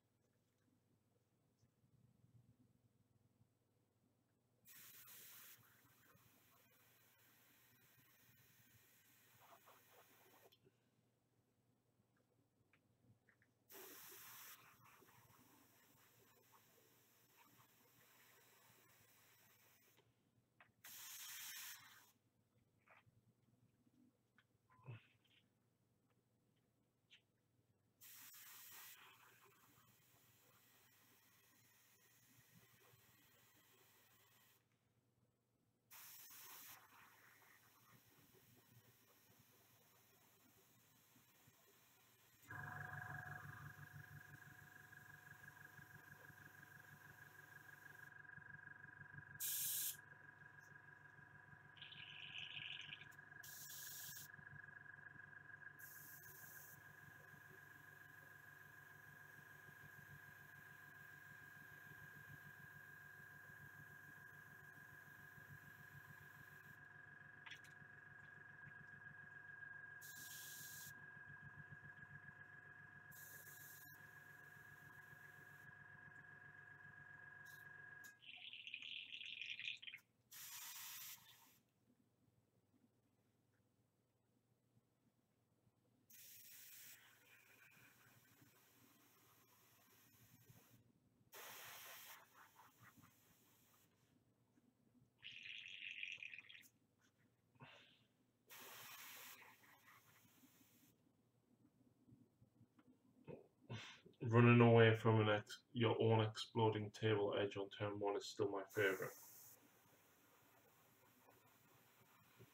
Running away from your own exploding table edge on turn 1 is still my favourite.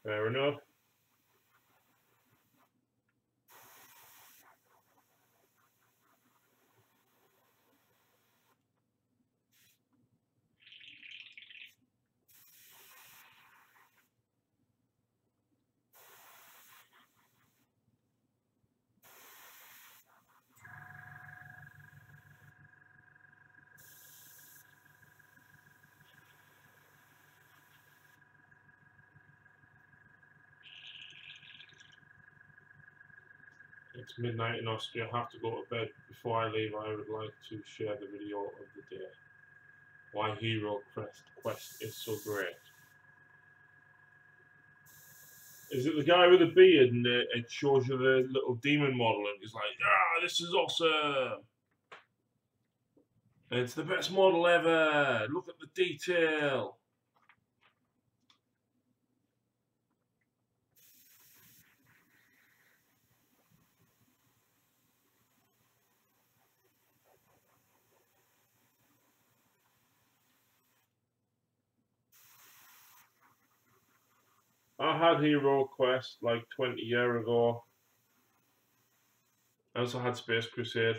Fair enough. It's midnight in Austria. I have to go to bed. Before I leave, I would like to share the video of the day. Why Hero Quest is so great. Is it the guy with the beard and it shows you the little demon model and he's like, ah, this is awesome. It's the best model ever. Look at the detail. I had Hero Quest like 20 years ago. I also had Space Crusade.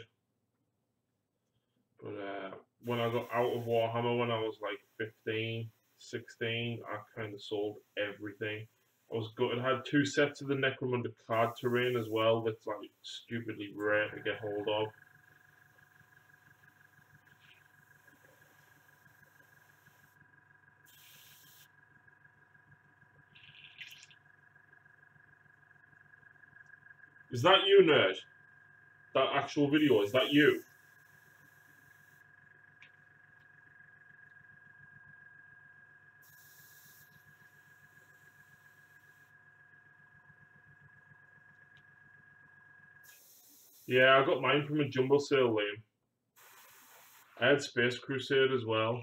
But when I got out of Warhammer when I was like 15, 16, I kind of sold everything. I was good. I had 2 sets of the Necromunda card terrain as well. That's like stupidly rare to get hold of. Is that you, nerd? That actual video, is that you? Yeah, I got mine from a jumbo sale, Liam. I had Space Crusade as well.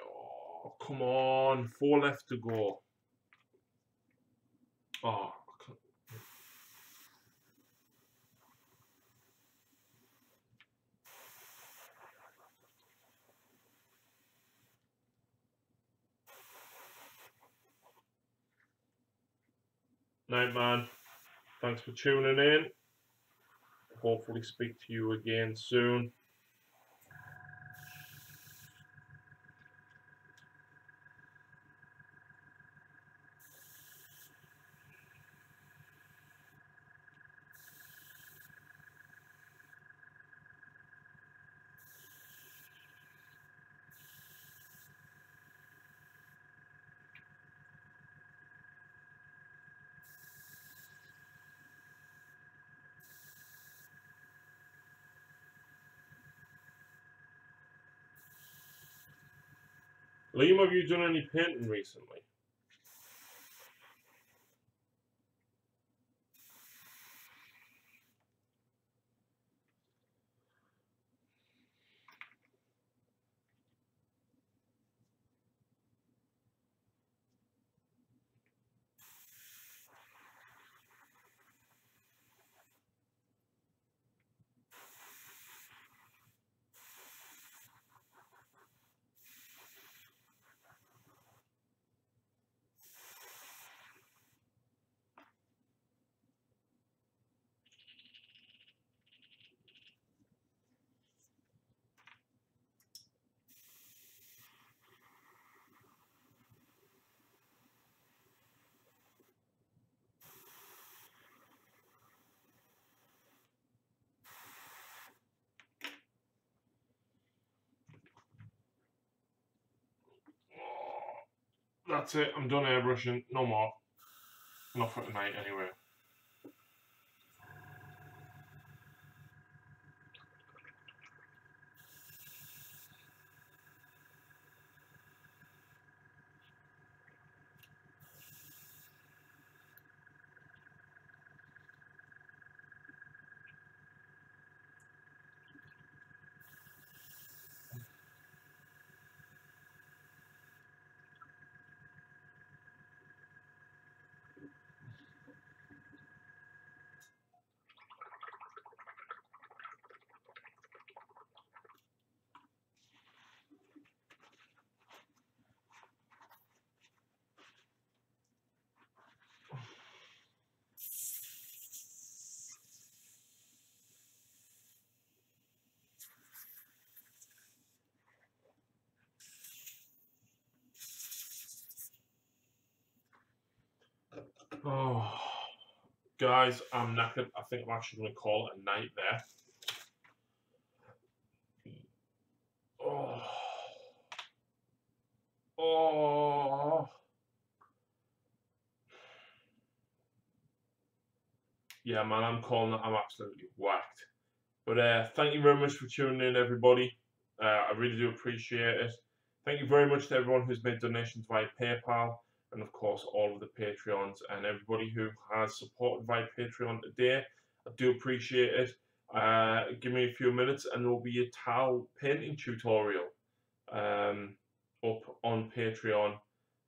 Oh, come on. 4 left to go. Oh, night, man. Thanks for tuning in. Hopefully speak to you again soon. Liam, have you done any painting recently? That's it. I'm done airbrushing. No more. Not for tonight, anyway. Guys, I'm knackered. I think I'm actually going to call it a night there. Oh. Oh. Yeah, man, I'm calling it. I'm absolutely whacked. But thank you very much for tuning in, everybody. I really do appreciate it. Thank you very much to everyone who's made donations via PayPal, and of course all of the Patreons and everybody who has supported via Patreon today. I do appreciate it. Give me a few minutes and there will be a towel painting tutorial up on Patreon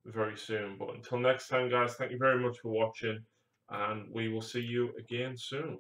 very soon. But until next time, guys, thank you very much for watching, and we will see you again soon.